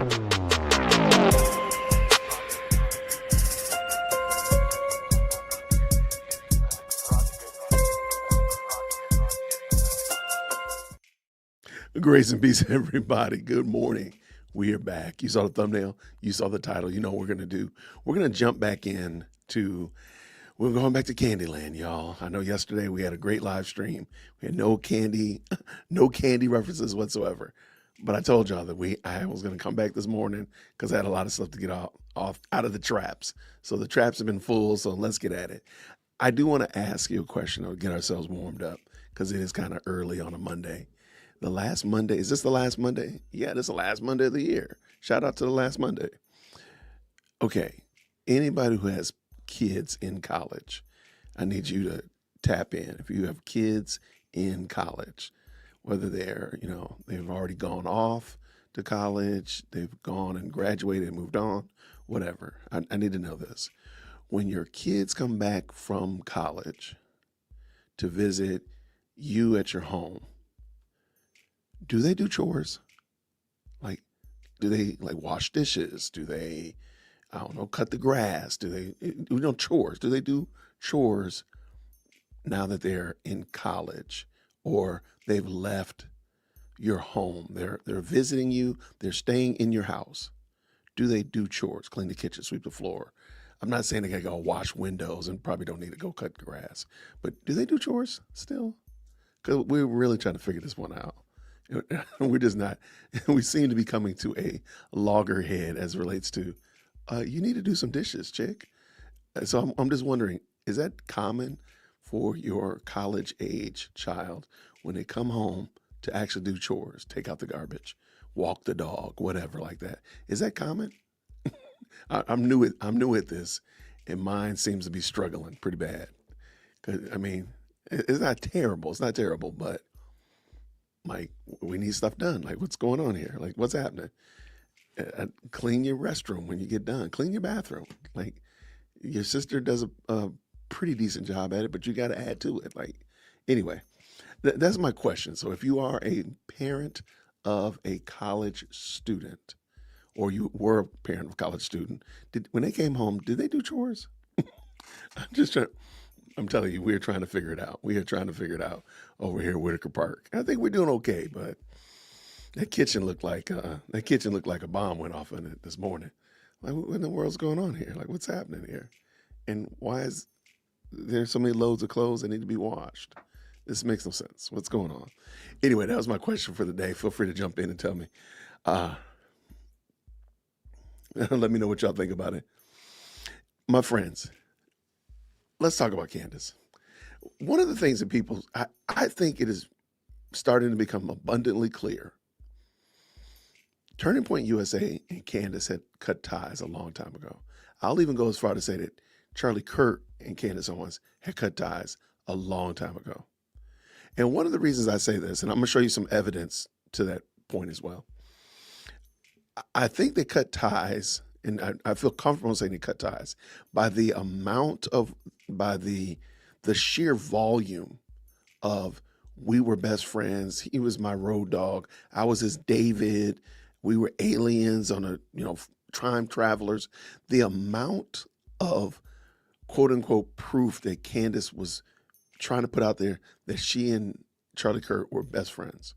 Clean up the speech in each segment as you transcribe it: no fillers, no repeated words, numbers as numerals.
Grace and peace, everybody. Good morning. We are back. You saw the thumbnail. You saw the title. You know what we're going to do. We're going to jump back in to, we're going back to Candyland, y'all. I know yesterday we had a great live stream. We had no candy, no candy references whatsoever. But I told y'all that I was going to come back this morning because I had a lot of stuff to get out of the traps. So the traps have been full, so let's get at it. I do want to ask you a question to get ourselves warmed up because it is kind of early on a Monday. The last Monday, is this the last Monday? Yeah, this is the last Monday of the year. Shout out to the last Monday. Okay, anybody who has kids in college, I need you to tap in. If you have kids in college, whether they're, they've already gone off to college, they've gone and graduated and moved on, whatever. I need to know this. When your kids come back from college to visit you at your home, do they do chores? Like, do they wash dishes? Do they, I don't know, cut the grass? Do they, chores? Do they do chores now that they're in college or they've left your home? They're visiting you. They're staying in your house. Do they do chores? Clean the kitchen, sweep the floor. I'm not saying they gotta go wash windows and probably don't need to go cut grass, but do they do chores still? Because we're really trying to figure this one out. We're just not, we seem to be coming to a loggerhead as it relates to, you need to do some dishes, chick. So I'm just wondering, is that common for your college age child when they come home to actually do chores, take out the garbage, walk the dog, whatever like that? Is that common? I'm new at this, and mine seems to be struggling pretty bad. 'Cause, I mean, it's not terrible. It's not terrible, but we need stuff done. Like, what's going on here? Like, what's happening? Clean your restroom when you get done. Clean your bathroom. Like, your sister does a pretty decent job at it, but you got to add to it. Like, anyway, that's my question. So if you are a parent of a college student, or you were a parent of a college student, when they came home, did they do chores? I'm telling you, we're trying to figure it out. We are trying to figure it out over here at Whitaker Park. I think we're doing okay, but that kitchen looked like a bomb went off in it this morning. Like, what in the world's going on here? Like, what's happening here? And why is there so many loads of clothes that need to be washed? This makes no sense. What's going on? Anyway, that was my question for the day. Feel free to jump in and tell me. Let me know what y'all think about it. My friends, let's talk about Candace. One of the things that I think it is starting to become abundantly clear. Turning Point USA and Candace had cut ties a long time ago. I'll even go as far to say that Charlie Kirk and Candace Owens had cut ties a long time ago. And one of the reasons I say this, and I'm going to show you some evidence to that point as well. I think they cut ties, and I feel comfortable saying they cut ties by the sheer volume of, we were best friends. He was my road dog. I was his David. We were aliens on time travelers. The amount of quote unquote proof that Candace was trying to put out there that she and Charlie Kirk were best friends.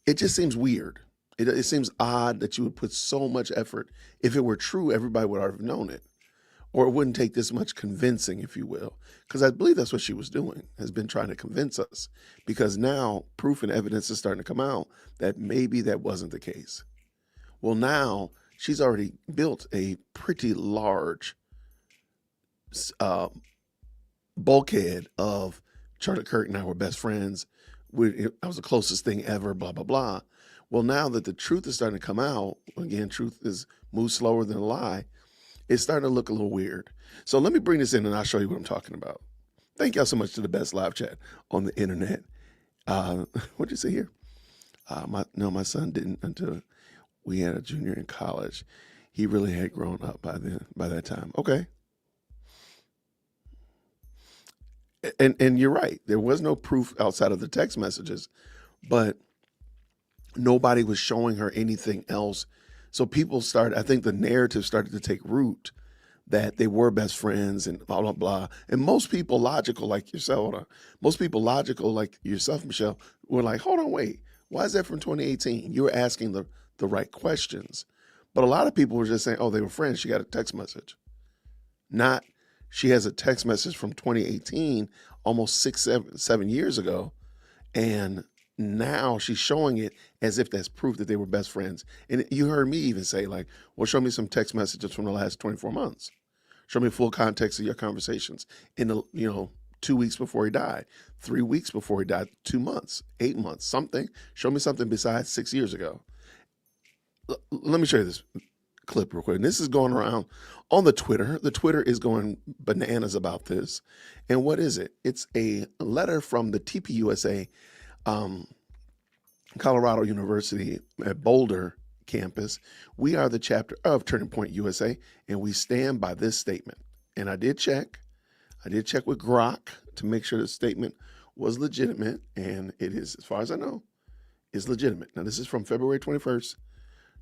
It just seems weird. It seems odd that you would put so much effort. If it were true, everybody would have known it. Or it wouldn't take this much convincing, if you will. Because I believe that's what she was doing, has been trying to convince us. Because now proof and evidence is starting to come out that maybe that wasn't the case. Well, now she's already built a pretty large bulkhead of Charlie Kirk and I were best friends. I was the closest thing ever, blah, blah, blah. Well, now that the truth is starting to come out, again, truth moves slower than a lie, it's starting to look a little weird. So let me bring this in and I'll show you what I'm talking about. Thank y'all so much to the best live chat on the internet. What'd you say here? My son didn't until we had a junior in college. He really had grown up by that time. Okay. And you're right. There was no proof outside of the text messages, but nobody was showing her anything else So people started, I think the narrative started to take root that they were best friends and blah, blah, blah. And most people logical like yourself, hold on. Most people logical like yourself, Michelle, were like, hold on, wait. Why is that from 2018? You were asking the right questions. But a lot of people were just saying, oh, they were friends. She got a text message. Not, she has a text message from 2018, almost 7 years ago. And now she's showing it as if that's proof that they were best friends. And you heard me even say, like, well, show me some text messages from the last 24 months. Show me full context of your conversations in the, 2 weeks before he died, 3 weeks before he died, 2 months, 8 months, something. Show me something besides 6 years ago. Let me show you this clip real quick. And this is going around on the Twitter. The Twitter is going bananas about this. And what is it? It's a letter from the TPUSA Colorado University at Boulder campus. We are the chapter of Turning Point USA, and we stand by this statement. And I did check with Grok to make sure the statement was legitimate, and it is, as far as I know, is legitimate. Now, this is from February 21st,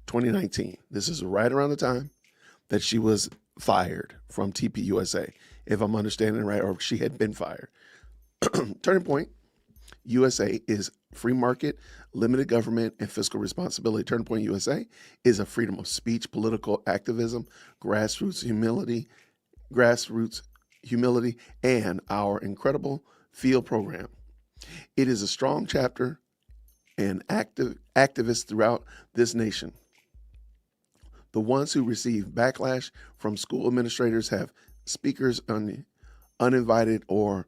2019. This is right around the time that she was fired from TPUSA, if I'm understanding it right, or she had been fired. Turning Point USA is free market, limited government, and fiscal responsibility. Turning Point USA is a freedom of speech, political activism, grassroots humility, and our incredible field program. It is a strong chapter and activists throughout this nation. The ones who receive backlash from school administrators have speakers uninvited or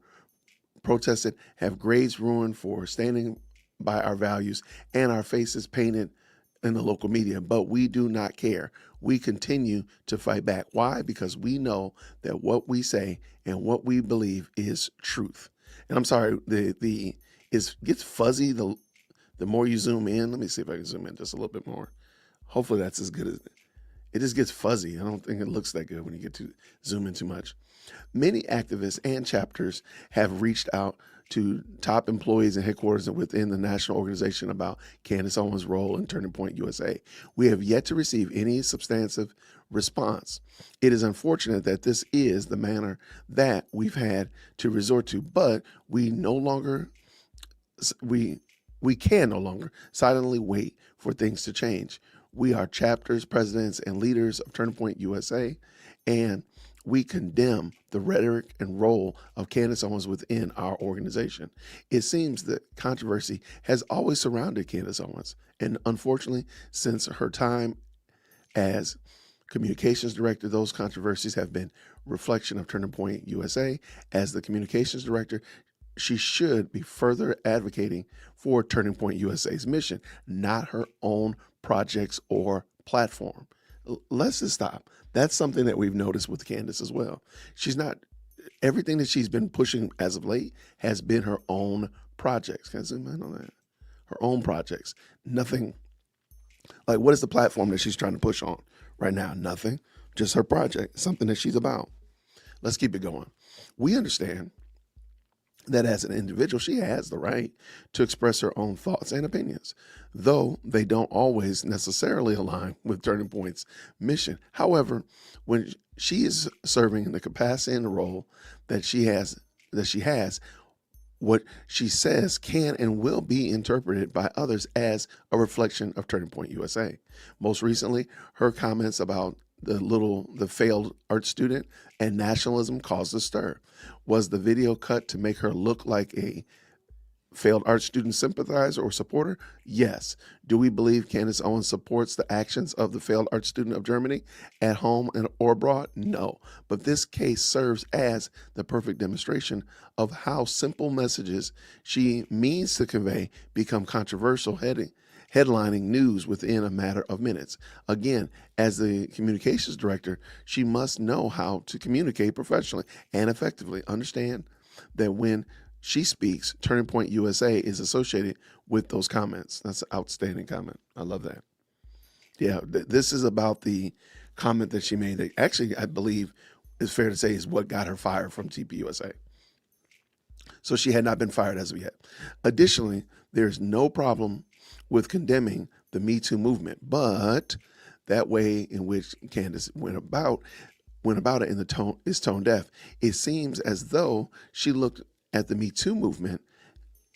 protested, have grades ruined for standing by our values, and our faces painted in the local media. But we do not care. We continue to fight back. Why? Because we know that what we say and what we believe is truth. And I'm sorry, it gets fuzzy the more you zoom in. Let me see if I can zoom in just a little bit more. Hopefully that's as good as it just gets fuzzy. I don't think it looks that good when you get to zoom in too much. Many activists and chapters have reached out to top employees and headquarters within the national organization about Candace Owens' role in Turning Point USA. We have yet to receive any substantive response. It is unfortunate that this is the manner that we've had to resort to, but we can no longer silently wait for things to change. We are chapters, presidents, and leaders of Turning Point USA, and we condemn the rhetoric and role of Candace Owens within our organization. It seems that controversy has always surrounded Candace Owens, and unfortunately, since her time as communications director, those controversies have been reflection of Turning Point USA. As the communications director, she should be further advocating for Turning Point USA's mission, not her own projects or platform. Let's just stop. That's something that we've noticed with Candace as well. Everything that she's been pushing as of late has been her own projects. Can I zoom in on that? Her own projects. Nothing, like what is the platform that she's trying to push on right now? Nothing. Just her project, something that she's about. Let's keep it going. We understand that as an individual, she has the right to express her own thoughts and opinions, though they don't always necessarily align with Turning Point's mission. However, when she is serving in the capacity and the role that she has, what she says can and will be interpreted by others as a reflection of Turning Point USA. Most recently, her comments about the failed art student and nationalism caused a stir. Was the video cut to make her look like a failed art student sympathizer or supporter? Yes. Do we believe Candace Owens supports the actions of the failed art student of Germany at home or abroad? No. But this case serves as the perfect demonstration of how simple messages she means to convey become controversial headlining news within a matter of minutes. Again, as the communications director, she must know how to communicate professionally and effectively. Understand that when she speaks, Turning Point USA is associated with those comments. That's an outstanding comment. I love that. Yeah, this is about the comment that she made that actually, I believe, is fair to say is what got her fired from TPUSA. So she had not been fired as of yet. Additionally, there's no problem with condemning the Me Too movement, but that way in which Candace went about it in the tone is tone deaf. It seems as though she looked at the Me Too movement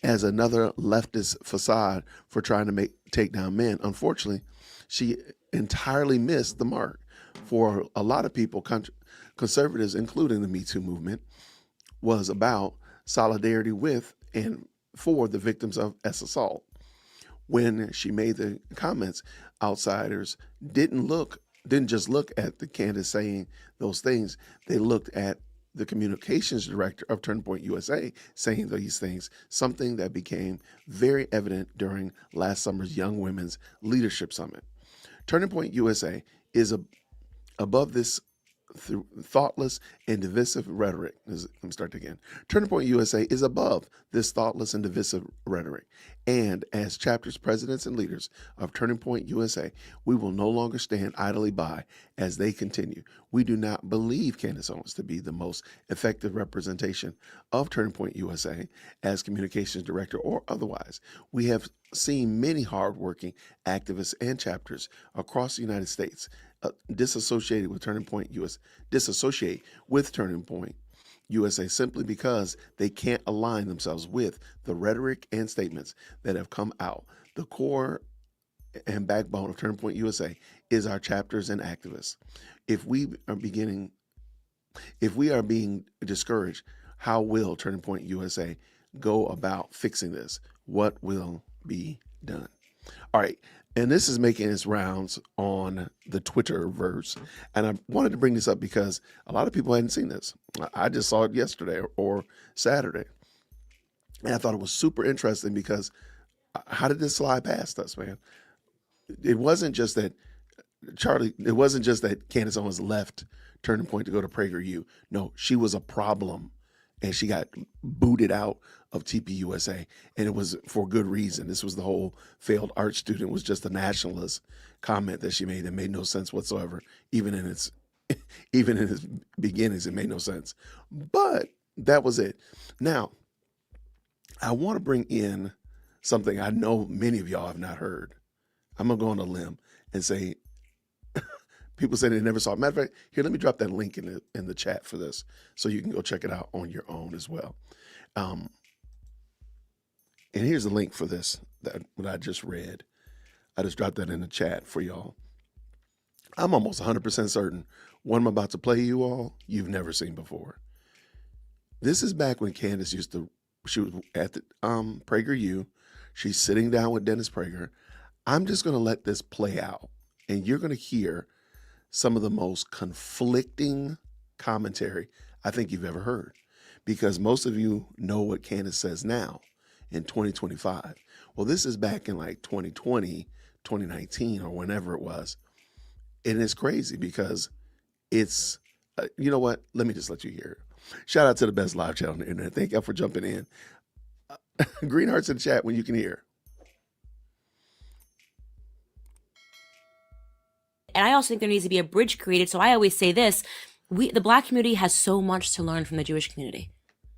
as another leftist facade for trying to take down men. Unfortunately, she entirely missed the mark. For a lot of people, conservatives, including the Me Too movement, was about solidarity with and for the victims of assault. When she made the comments, outsiders didn't just look at the Candace saying those things. They looked at the communications director of Turning Point USA saying these things, something that became very evident during last summer's Young Women's Leadership Summit. Turning Point USA is above this thoughtless and divisive rhetoric. Let me start again. Turning Point USA is above this thoughtless and divisive rhetoric. And as chapters, presidents, and leaders of Turning Point USA, we will no longer stand idly by as they continue. We do not believe Candace Owens to be the most effective representation of Turning Point USA as communications director or otherwise. We have seen many hardworking activists and chapters across the United States disassociate with Turning Point USA simply because they can't align themselves with the rhetoric and statements that have come out. The core and backbone of Turning Point USA is our chapters and activists. If we are being discouraged, how will Turning Point USA go about fixing this? What will be done? All right. And this is making its rounds on the Twitterverse. And I wanted to bring this up because a lot of people hadn't seen this. I just saw it yesterday or Saturday. And I thought it was super interesting because how did this slide past us, man? It wasn't just that Candace Owens left Turning Point to go to PragerU. No, she was a problem. And she got booted out of TPUSA, and it was for good reason. This was the whole failed art student was just a nationalist comment that she made that made no sense whatsoever. Even in its beginnings, it made no sense. But that was it. Now, I want to bring in something I know many of y'all have not heard. I'm gonna go on a limb and say people say they never saw it. Matter of fact, here, let me drop that link in the chat for this so you can go check it out on your own as well. And here's the link for this that I just read. I just dropped that in the chat for y'all. I'm almost 100% certain what I'm about to play you all, you've never seen before. This is back when Candace she was at the PragerU. She's sitting down with Dennis Prager. I'm just going to let this play out, and you're going to hear some of the most conflicting commentary I think you've ever heard, because most of you know what Candace says now in 2025. Well, this is back in like 2020, 2019, or whenever it was. And it's crazy because it's, you know what? Let me just let you hear it. Shout out to the best live chat on the internet. Thank y'all for jumping in. Green hearts in the chat when you can hear. And I also think there needs to be a bridge created. So I always say this, the Black community has so much to learn from the Jewish community.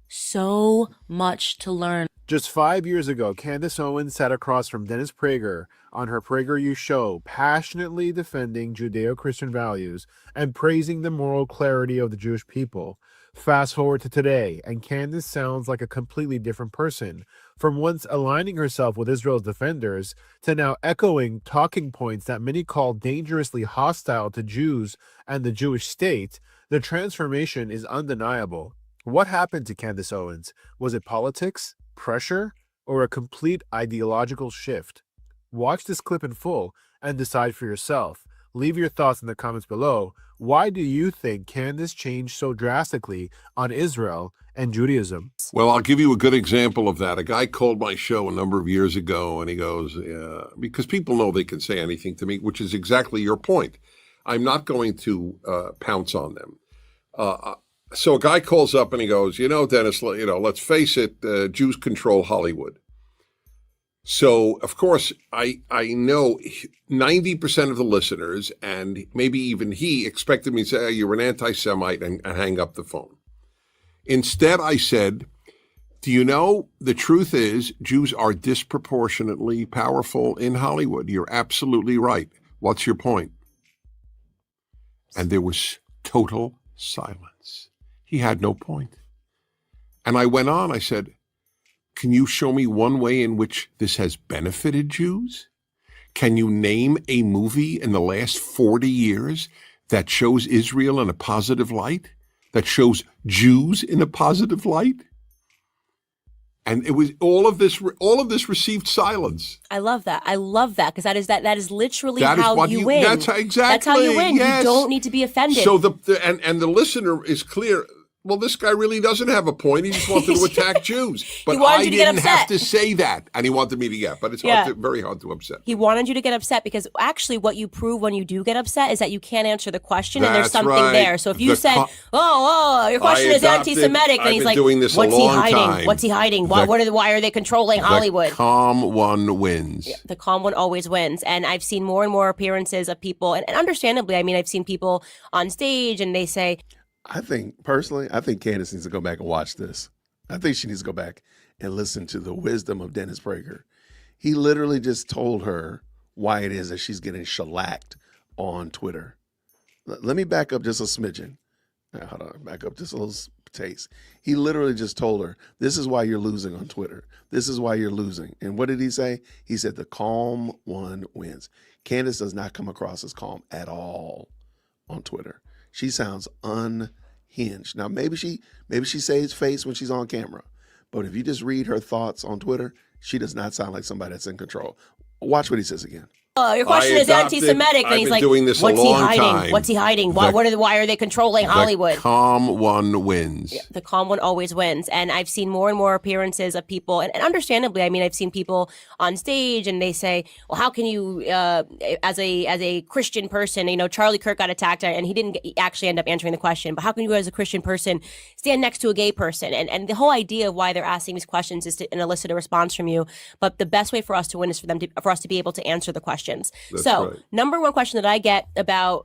So much to learn. Just 5 years ago, Candace Owens sat across from Dennis Prager on her PragerU show, passionately defending Judeo-Christian values and praising the moral clarity of the Jewish people. Fast forward to today, and Candace sounds like a completely different person. From once aligning herself with Israel's defenders to now echoing talking points that many call dangerously hostile to Jews and the Jewish state, the transformation is undeniable. What happened to Candace Owens? Was it politics, pressure, or a complete ideological shift? Watch this clip in full and decide for yourself. Leave your thoughts in the comments below. Why do you think Candace changed so drastically on Israel and Judaism? Well, I'll give you a good example of that. A guy called my show a number of years ago, and he goes, because people know they can say anything to me, which is exactly your point. I'm not going to pounce on them. So a guy calls up and he goes, Dennis, let's face it, Jews control Hollywood. So, of course, I know 90% of the listeners, and maybe even he, expected me to say, you're an anti-Semite and hang up the phone. Instead, I said, do you know, the truth is Jews are disproportionately powerful in Hollywood. You're absolutely right. What's your point? And there was total silence. He had no point. And I went on, I said, can you show me one way in which this has benefited Jews? Can you name a movie in the last 40 years that shows Israel in a positive light? That shows Jews in a positive light? And it was all of this received silence. I love that. I love that because that is literally That is how what you win. That's exactly. That's how you win. Yes. You don't need to be offended. So the listener is clear. Well, this guy really doesn't have a point. He just wanted to attack Jews. But I didn't have to say that. And he wanted me to get. But it's very hard to upset. He wanted you to get upset because actually what you prove when you do get upset is that you can't answer the question and there's something there. So if you said, your question is anti-Semitic, and he's like, what's he hiding? What's he hiding? Why are they controlling Hollywood? The calm one wins. Yeah, the calm one always wins. And I've seen more and more appearances of people, and understandably, I mean, I've seen people on stage and they say, I think Candace needs to go back and watch this. I think she needs to go back and listen to the wisdom of Dennis Prager. He literally just told her why it is that she's getting shellacked on Twitter. Let me back up just a smidgen. Hold on, back up just a little taste. He literally just told her, this is why you're losing on Twitter. This is why you're losing. And what did he say? He said, the calm one wins. Candace does not come across as calm at all on Twitter. She sounds unhinged. Now, maybe she saves face when she's on camera, but if you just read her thoughts on Twitter, she does not sound like somebody that's in control. Watch what he says again. Your question is anti-Semitic, and he's like, what's he hiding? What's he hiding? Why are they controlling Hollywood? The calm one wins. Yeah, the calm one always wins. And I've seen more and more appearances of people, and understandably, I mean, I've seen people on stage, and they say, well, how can you, as a Christian person, Charlie Kirk got attacked, and he didn't actually end up answering the question, but how can you, as a Christian person, stand next to a gay person? And the whole idea of why they're asking these questions is to elicit a response from you. But the best way for us to win is for us to be able to answer the questions. That's so, right. Number one question that I get about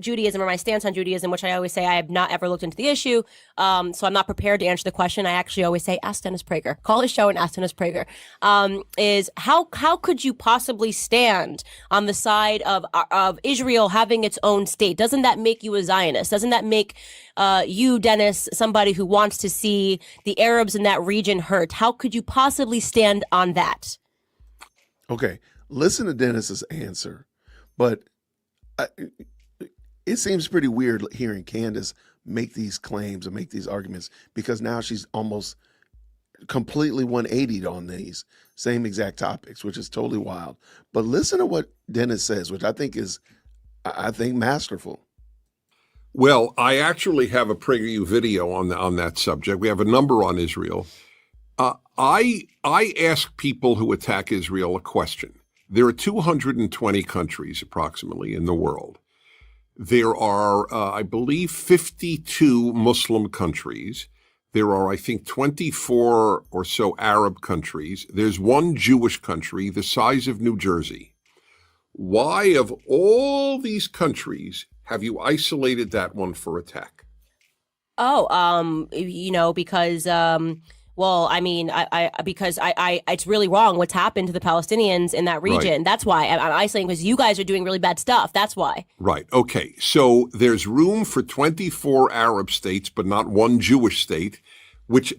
Judaism or my stance on Judaism, which I always say I have not ever looked into the issue, so I'm not prepared to answer the question. I actually always say, ask Dennis Prager. Call his show and ask Dennis Prager. Is how could you possibly stand on the side of Israel having its own state? Doesn't that make you a Zionist? Doesn't that make you, Dennis, somebody who wants to see the Arabs in that region hurt? How could you possibly stand on that? Okay, listen to Dennis's answer, but it seems pretty weird hearing Candace make these claims and make these arguments because now she's almost completely 180'd on these same exact topics, which is totally wild. But listen to what Dennis says, which I think is masterful. Well, I actually have a PragerU video on that subject. We have a number on Israel. I ask people who attack Israel a question. There are 220 countries approximately in the world. There are, I believe, 52 Muslim countries. There are, I think, 24 or so Arab countries. There's one Jewish country the size of New Jersey. Why, of all these countries, have you isolated that one for attack? Because well, I mean, because it's really wrong what's happened to the Palestinians in that region. Right. That's why I'm isolating, because you guys are doing really bad stuff. That's why. Right. Okay. So there's room for 24 Arab states, but not one Jewish state,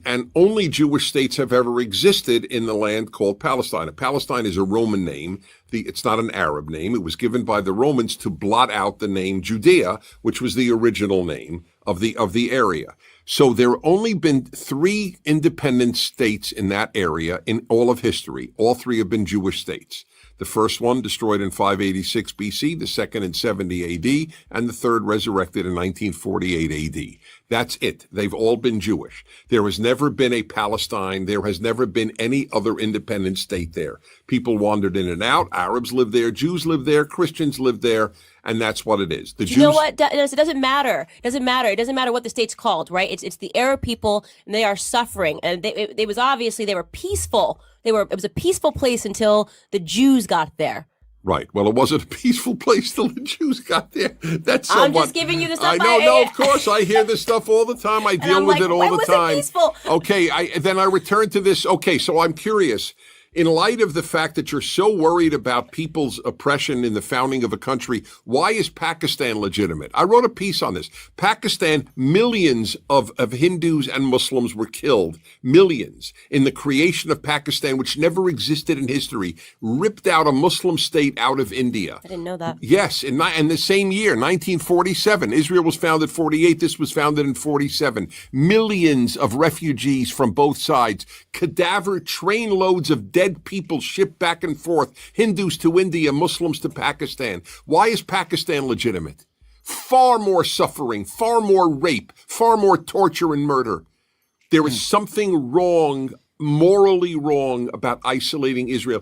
and only Jewish states have ever existed in the land called Palestine. And Palestine is a Roman name. It's not an Arab name. It was given by the Romans to blot out the name Judea, which was the original name of the area. So there have only been 3 independent states in that area in all of history. All 3 have been Jewish states. The first one destroyed in 586 BC, the second in 70 AD, and the third resurrected in 1948 AD. That's it. They've all been Jewish. There has never been a Palestine. There has never been any other independent state there. People wandered in and out. Arabs lived there. Jews lived there. Christians lived there. And that's what it is. You know what? It doesn't matter. It doesn't matter. It doesn't matter what the state's called, right? It's the Arab people, and they are suffering. And they were peaceful. It was a peaceful place until the Jews got there. Right. Well, it wasn't a peaceful place till the Jews got there. That's I'm just giving you the stuff. No, of course. I hear this stuff all the time. I deal with it all the time. It peaceful? Okay. Then I return to this. Okay. So I'm curious. In light of the fact that you're so worried about people's oppression in the founding of a country, why is Pakistan legitimate? I wrote a piece on this. Pakistan, millions of Hindus and Muslims were killed, millions, in the creation of Pakistan, which never existed in history, ripped out a Muslim state out of India. I didn't know that. Yes, in the same year, 1947. Israel was founded 48. This was founded in 47. Millions of refugees from both sides, cadaver trainloads of dead people shipped back and forth, Hindus to India, Muslims to Pakistan. Why is Pakistan legitimate? Far more suffering, far more rape, far more torture and murder. There is something wrong, morally wrong, about isolating Israel.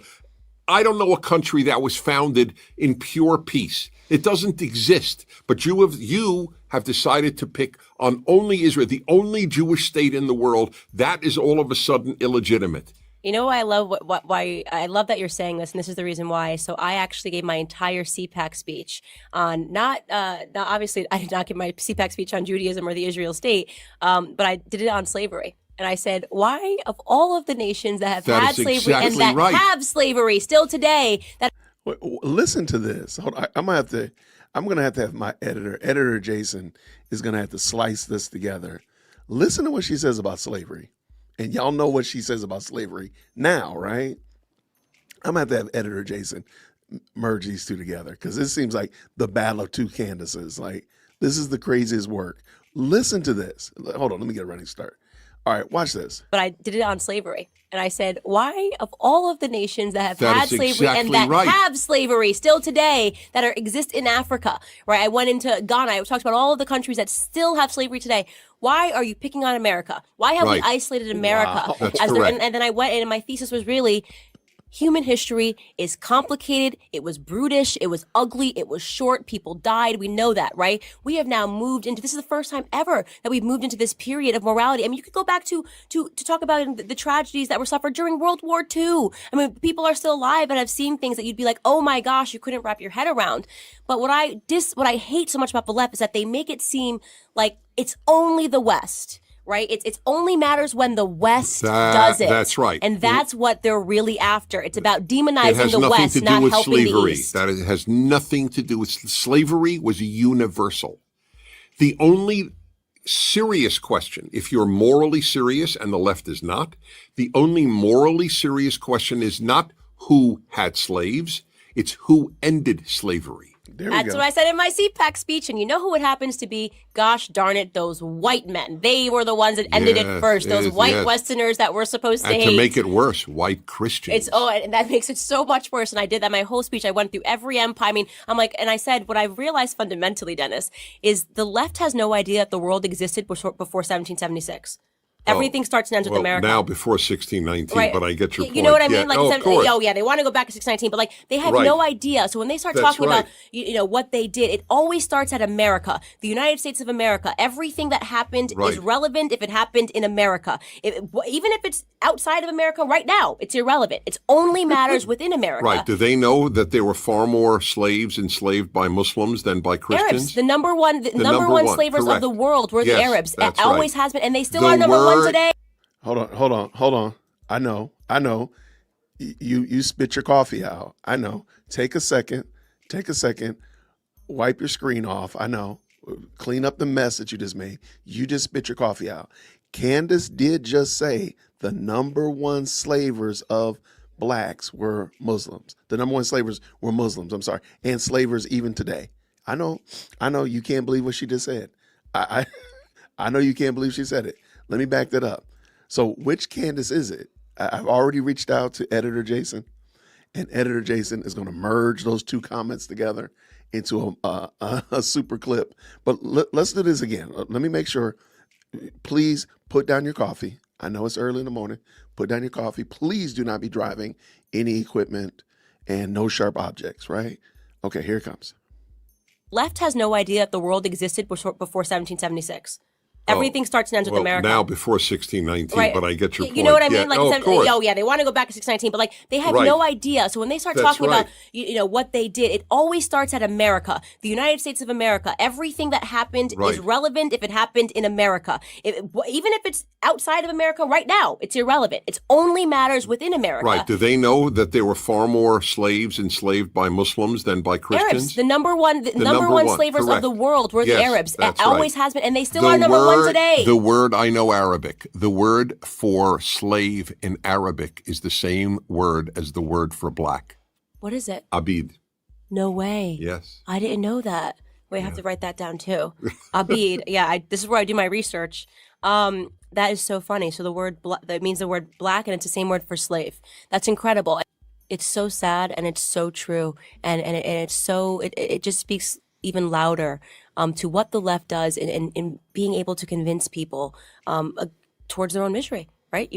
I don't know a country that was founded in pure peace. It doesn't exist. But you have decided to pick on only Israel, the only Jewish state in the world. That is all of a sudden illegitimate. You know, I love why I love that you're saying this, and this is the reason why. So I actually gave my entire CPAC speech on not obviously I did not give my CPAC speech on Judaism or the Israel state, but I did it on slavery. And I said, why of all of the nations that have had slavery and that have slavery still today, that Wait, listen to this. Hold on. I'm gonna have to have my editor Jason is gonna have to slice this together. Listen to what she says about slavery. And y'all know what she says about slavery now, right? I'm going to have editor Jason merge these two together because this seems like the battle of two Candaces. Like, this is the craziest work. Listen to this. Hold on, let me get a running start. All right, watch this. But I did it on slavery. And I said, why of all of the nations that have had slavery and that have slavery still today that exist in Africa, right? I went into Ghana. I talked about all of the countries that still have slavery today. Why are you picking on America? Why have we isolated America? Wow, that's correct. And then I went in and my thesis was really, human history is complicated. It was brutish. It was ugly. It was short. People died. We know that, right? We have now moved into, this is the first time ever that we've moved into this period of morality. I mean, you could go back to talk about the tragedies that were suffered during World War II. I mean, people are still alive and have seen things that you'd be like, oh my gosh, you couldn't wrap your head around. But what I hate so much about the left is that they make it seem like it's only the West. Right? It's only matters when the West does it. That's right. And that's what they're really after. It's about demonizing the West, not helping the East. That has nothing to do with slavery. Was universal. The only serious question, if you're morally serious and the left is not, the only morally serious question is not who had slaves, it's who ended slavery. That's what I said in my CPAC speech. And you know who it happens to be? Gosh darn it, those white men. They were the ones that ended it first. Those white Westerners that we're supposed to hate. And to make it worse, white Christians. And that makes it so much worse. And I did that my whole speech. I went through every empire. I mean, I'm like, and I said, what I realized fundamentally, Dennis, is the left has no idea that the world existed before 1776. Everything starts and ends with America. Now before 1619, right. But I get your point. You know what I mean? Like, they want to go back to 1619, but like they have no idea. So when they start talking about what they did, it always starts at America, the United States of America. Everything that happened is relevant if it happened in America. Even if it's outside of America right now, it's irrelevant. It only matters within America. Right. Do they know that there were far more slaves enslaved by Muslims than by Christians? Arabs. The number one slavers of the world were the Arabs. It always has been, and they still are number one today. Hold on. I know. You spit your coffee out. I know. Take a second. Wipe your screen off. I know. Clean up the mess that you just made. You just spit your coffee out. Candace did just say the number one slavers of blacks were Muslims. The number one slavers were Muslims. I'm sorry. And slavers even today. I know you can't believe what she just said. I know you can't believe she said it. Let me back that up. So which Candace is it? I've already reached out to editor Jason, and editor Jason is going to merge those two comments together into a super clip. But let's do this again. Let me make sure. Please put down your coffee. I know it's early in the morning. Put down your coffee. Please do not be driving any equipment and no sharp objects, right? Okay, here it comes. Left has no idea that the world existed before 1776. Everything starts and ends with America. Now before 1619, right. but I get your point. You know what I mean? Yeah. Like, of course. they want to go back to 1619, but like they have Right. no idea. So when they start That's talking right. about what they did, it always starts at America, the United States of America. Everything that happened is relevant if it happened in America. Even if it's outside of America right now, it's irrelevant. It only matters within America. Right. Do they know that there were far more slaves enslaved by Muslims than by Christians? Arabs, the number one slavers correct. of the world were the Arabs. That's always right. has been, and they still are number one today. The word, I know Arabic. The word for slave in Arabic is the same word as the word for black. What is it? Abid. No way. Yes. I didn't know that. Wait, I have to write that down too. Abid. Yeah, this is where I do my research. That is so funny. So the word that means the word black, and it's the same word for slave. That's incredible. It's so sad, and it's so true, and it's so it just speaks even louder to what the left does in being able to convince people towards their own misery. Right?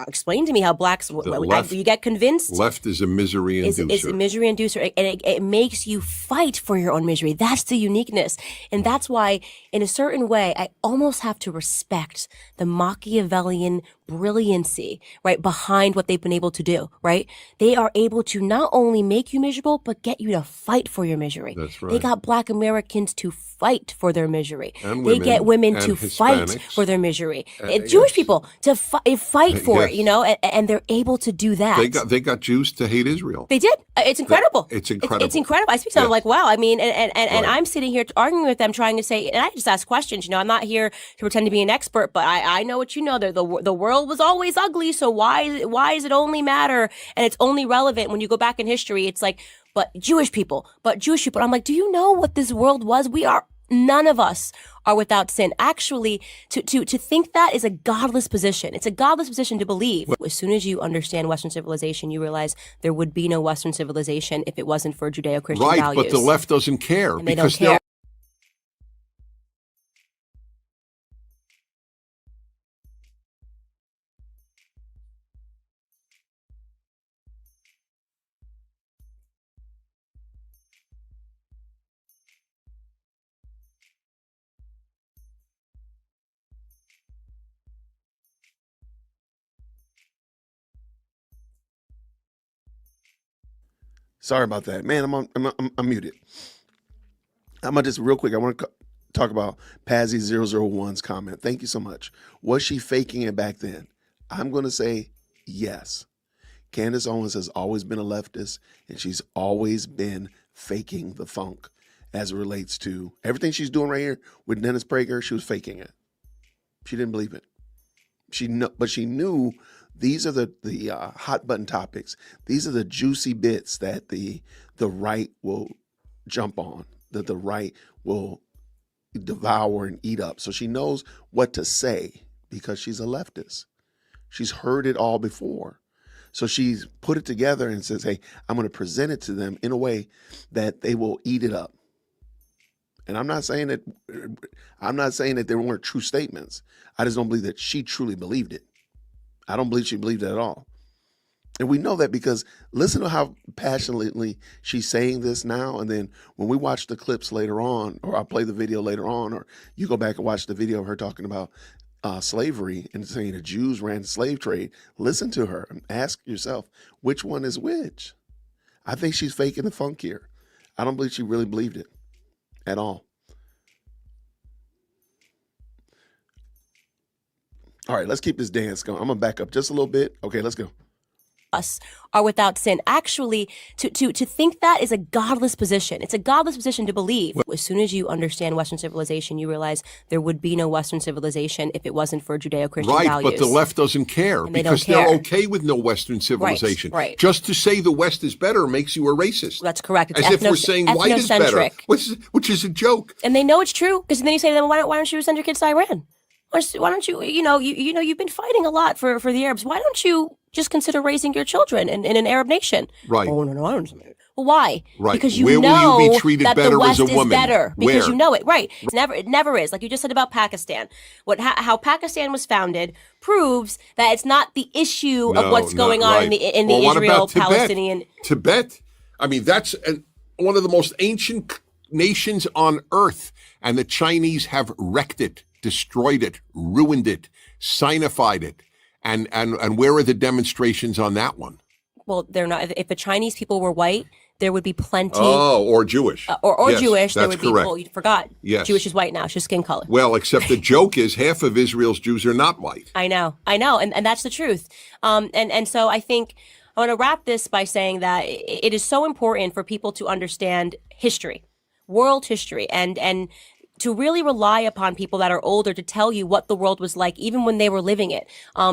Explain to me how blacks. You get convinced. Left is a misery inducer. Is a misery inducer, and it makes you fight for your own misery. That's the uniqueness, and that's why, in a certain way, I almost have to respect the Machiavellian brilliancy, right, behind what they've been able to do. Right? They are able to not only make you miserable, but get you to fight for your misery. That's right. They got Black Americans to fight for their misery. And they get women to Hispanics. fight for their misery. Jewish people to fight for it, and they're able to do that. They got Jews to hate Israel. They did. It's incredible. It's incredible. It's incredible. I speak to them, I'm like, wow. I mean, and I'm sitting here arguing with them, trying to say, and I just ask questions. I'm not here to pretend to be an expert, but I know what you know. The world was always ugly, so why does it only matter? And it's only relevant when you go back in history. It's like, but Jewish people. I'm like, do you know what this world was? None of us are without sin. Actually, to think that is a godless position. It's a godless position to believe. As soon as you understand Western civilization, you realize there would be no Western civilization if it wasn't for Judeo-Christian values. Right, but the left doesn't care. And they don't care. Sorry about that, man. I'm muted. I'm gonna just real quick. I want to talk about Pazzy001's comment. Thank you so much. Was she faking it back then? I'm gonna say yes. Candace Owens has always been a leftist, and she's always been faking the funk as it relates to everything she's doing right here with Dennis Prager. She was faking it. She didn't believe it. But she knew these are the hot button topics. These are the juicy bits that the right will jump on, that the right will devour and eat up. So she knows what to say because she's a leftist. She's heard it all before. So she's put it together and says, hey, I'm going to present it to them in a way that they will eat it up. And I'm not saying that there weren't true statements. I just don't believe that she truly believed it. I don't believe she believed it at all. And we know that because listen to how passionately she's saying this now. And then when we watch the clips later on, or I'll play the video later on, or you go back and watch the video of her talking about slavery and saying the Jews ran the slave trade, listen to her and ask yourself, which one is which? I think she's faking the funk here. I don't believe she really believed it at all. All right, let's keep this dance going. I'm going to back up just a little bit. Okay, let's go. Us are without sin. Actually, to think that is a godless position. It's a godless position to believe. As soon as you understand Western civilization, you realize there would be no Western civilization if it wasn't for Judeo-Christian values. Right, but the left doesn't care because they're okay with no Western civilization. Right. Just to say the West is better makes you a racist. That's correct. It's as if we're saying white is better, which is a joke. And they know it's true because then you say to them, why don't you send your kids to Iran? Why don't you, you've been fighting a lot for the Arabs. Why don't you just consider raising your children in an Arab nation? Right. Oh, no, I don't. Well, why? Right. Because you Where know will you be treated that better the West as a woman? is better. Because Where? you know it. Right. It never is. Like you just said about Pakistan. How Pakistan was founded proves that it's not the issue of what's going on in the Israel-Palestinian. Tibet? I mean, that's one of the most ancient nations on earth, and the Chinese have wrecked it destroyed it, ruined it, sinified it. And where are the demonstrations on that one? Well, they're not. If the Chinese people were white, there would be plenty. Oh, or Jewish. Or Yes, Jewish. There that's would be. correct. Well, you forgot. Yes. Jewish is white now. It's just skin color. Well, except the joke is half of Israel's Jews are not white. I know, and that's the truth. And so I think I want to wrap this by saying that it is so important for people to understand history, world history, and to really rely upon people that are older to tell you what the world was like, even when they were living it.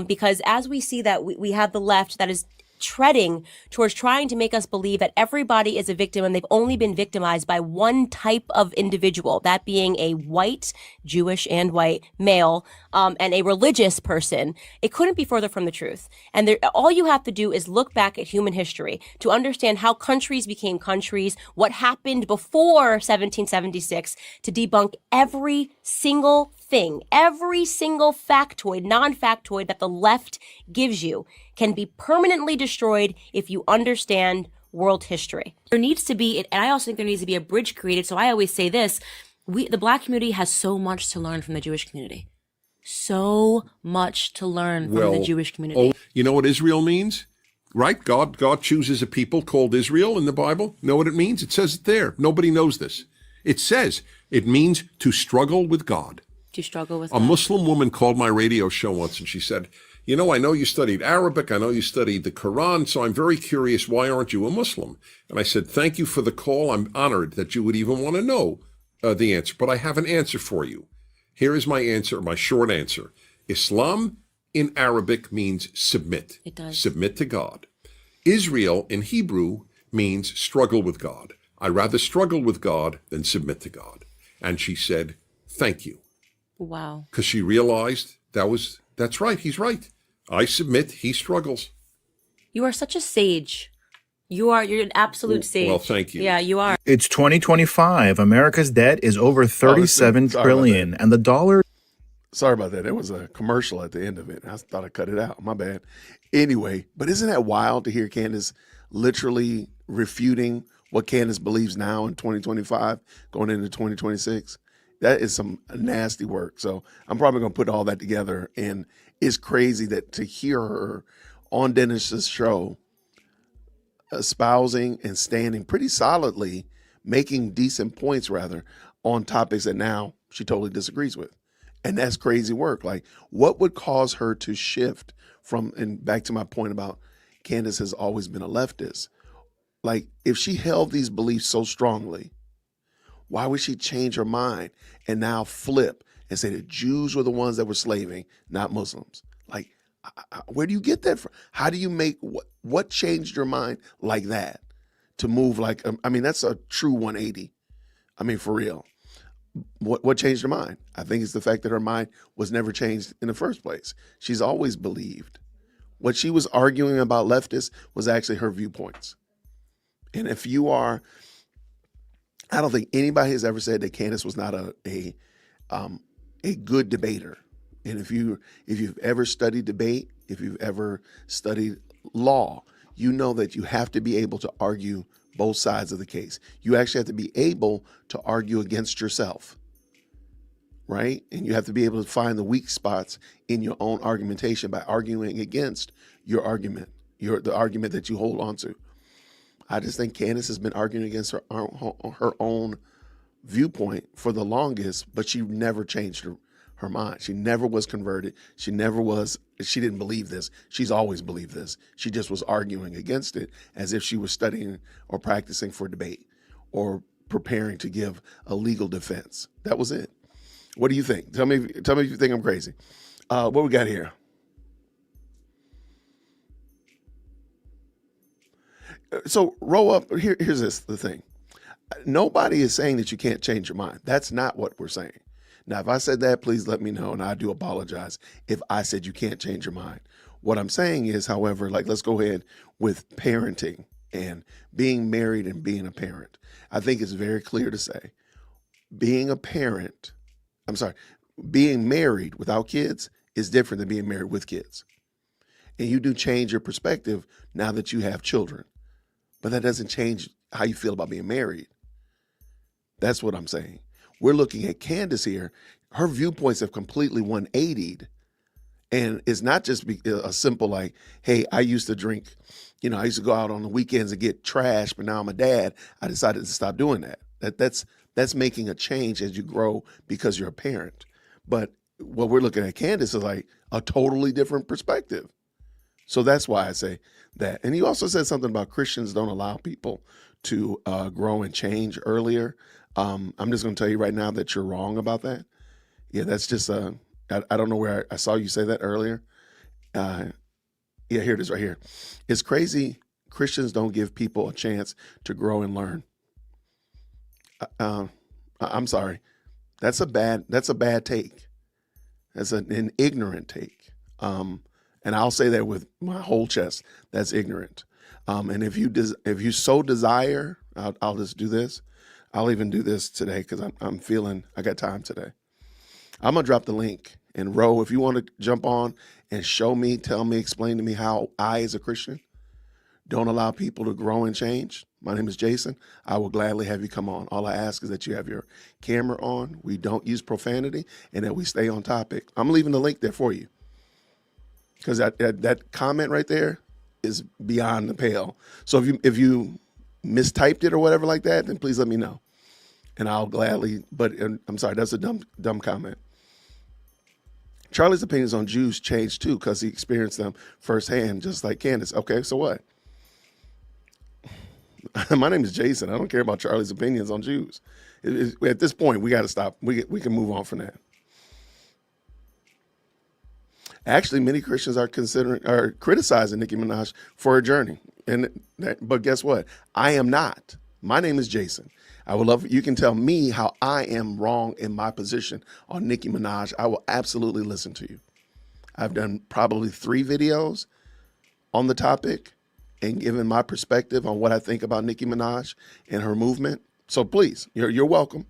Because as we see that we have the left that is treading towards trying to make us believe that everybody is a victim and they've only been victimized by one type of individual, that being a white, Jewish and white male, and a religious person. It couldn't be further from the truth. And all you have to do is look back at human history to understand how countries became countries, what happened before 1776, to debunk every single thing, every single factoid, non-factoid that the left gives you can be permanently destroyed if you understand world history. There needs to be, and I also think there needs to be a bridge created. So I always say this, the Black community has so much to learn from the Jewish community. So much to learn from the Jewish community. You know what Israel means? Right? God chooses a people called Israel in the Bible. Know what it means? It says it there. Nobody knows this. It says it means to struggle with God. To struggle with A Muslim woman called my radio show once and she said, you know, I know you studied Arabic. I know you studied the Quran. So I'm very curious. Why aren't you a Muslim? And I said, thank you for the call. I'm honored that you would even want to know the answer. But I have an answer for you. Here is my answer, my short answer. Islam in Arabic means submit. It does. Submit to God. Israel in Hebrew means struggle with God. I rather struggle with God than submit to God. And she said, thank you. Wow. Because she realized that's right. He's right. I submit. He struggles. You are such a sage. You're an absolute sage. Well, thank you. Yeah, you are. It's 2025. America's debt is over 37 trillion, and the dollar. Sorry about that. There was a commercial at the end of it. I thought I cut it out. My bad. Anyway, but isn't that wild to hear Candace literally refuting what Candace believes now in 2025, going into 2026? That is some nasty work. So I'm probably going to put all that together. And it's crazy that to hear her on Dennis's show espousing and standing pretty solidly, making decent points rather, on topics that now she totally disagrees with. And that's crazy work. Like, what would cause her to shift from, and back to my point about Candace has always been a leftist. Like, if she held these beliefs so strongly, why would she change her mind and now flip and say that Jews were the ones that were slaving, not Muslims? Like, where do you get that from? How do you make, what changed your mind like that to move like, I mean, that's a true 180. I mean, for real. What changed her mind? I think it's the fact that her mind was never changed in the first place. She's always believed. What she was arguing about leftists was actually her viewpoints. And if you are, I don't think anybody has ever said that Candace was not a good debater. And if you've ever studied debate, if you've ever studied law, you know that you have to be able to argue both sides of the case. You actually have to be able to argue against yourself, right? And you have to be able to find the weak spots in your own argumentation by arguing against your argument, the argument that you hold on to. I just think Candace has been arguing against her own viewpoint for the longest, but she never changed her mind. She never was converted. She didn't believe this. She's always believed this. She just was arguing against it as if she was studying or practicing for debate or preparing to give a legal defense. That was it. What do you think? Tell me if you think I'm crazy. What we got here? So roll up. Here's the thing. Nobody is saying that you can't change your mind. That's not what we're saying. Now, if I said that, please let me know, and I do apologize if I said you can't change your mind. What I'm saying is, however, like, let's go ahead with parenting and being married and being a parent. I think it's very clear to say being married without kids is different than being married with kids. And you do change your perspective now that you have children. But that doesn't change how you feel about being married. That's what I'm saying. we're looking at Candace here. Her viewpoints have completely 180'd. And it's not just a simple like, hey, I used to drink, I used to go out on the weekends and get trash, but now I'm a dad. I decided to stop doing that. That's making a change as you grow because you're a parent. But what we're looking at Candace is like a totally different perspective. So that's why I say that. And you also said something about Christians don't allow people to grow and change earlier. I'm just going to tell you right now that you're wrong about that. Yeah, that's just I don't know where I saw you say that earlier. Yeah, here it is right here. It's crazy. Christians don't give people a chance to grow and learn. I'm sorry. That's a bad take. That's an ignorant take. And I'll say that with my whole chest. That's ignorant. And if you so desire, I'll just do this. I'll even do this today because I'm feeling I got time today. I'm gonna drop the link. And Ro, if you want to jump on and show me, tell me, explain to me how I, as a Christian, don't allow people to grow and change. My name is Jason. I will gladly have you come on. All I ask is that you have your camera on. We don't use profanity and that we stay on topic. I'm leaving the link there for you. Because that comment right there is beyond the pale. So if you mistyped it or whatever like that, then please let me know. And I'll gladly, but I'm sorry, that's a dumb comment. Charlie's opinions on Jews changed too because he experienced them firsthand, just like Candace. Okay, so what? My name is Jason. I don't care about Charlie's opinions on Jews. At this point, we got to stop. We can move on from that. Actually, many Christians are criticizing Nicki Minaj for her journey, but guess what? I am not. My name is Jason. I would love, you can tell me how I am wrong in my position on Nicki Minaj. I will absolutely listen to you. I've done probably 3 videos on the topic and given my perspective on what I think about Nicki Minaj and her movement. So please, you're welcome.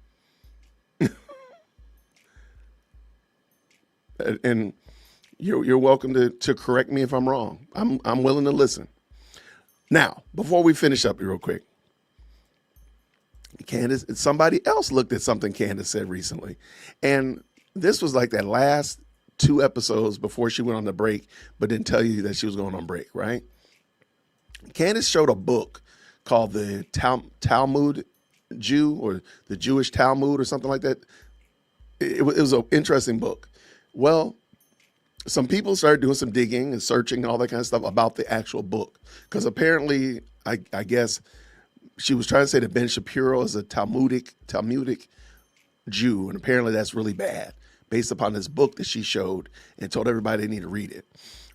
And you're welcome to correct me if I'm wrong. I'm willing to listen. Now, before we finish up here real quick, Candace, somebody else looked at something Candace said recently. And this was like that last 2 episodes before she went on the break, but didn't tell you that she was going on break, right? Candace showed a book called the Talmud Jew or the Jewish Talmud or something like that. It was an interesting book. Well, some people started doing some digging and searching and all that kind of stuff about the actual book. Because apparently, I guess, she was trying to say that Ben Shapiro is a Talmudic Jew, and apparently that's really bad, based upon this book that she showed and told everybody they need to read it.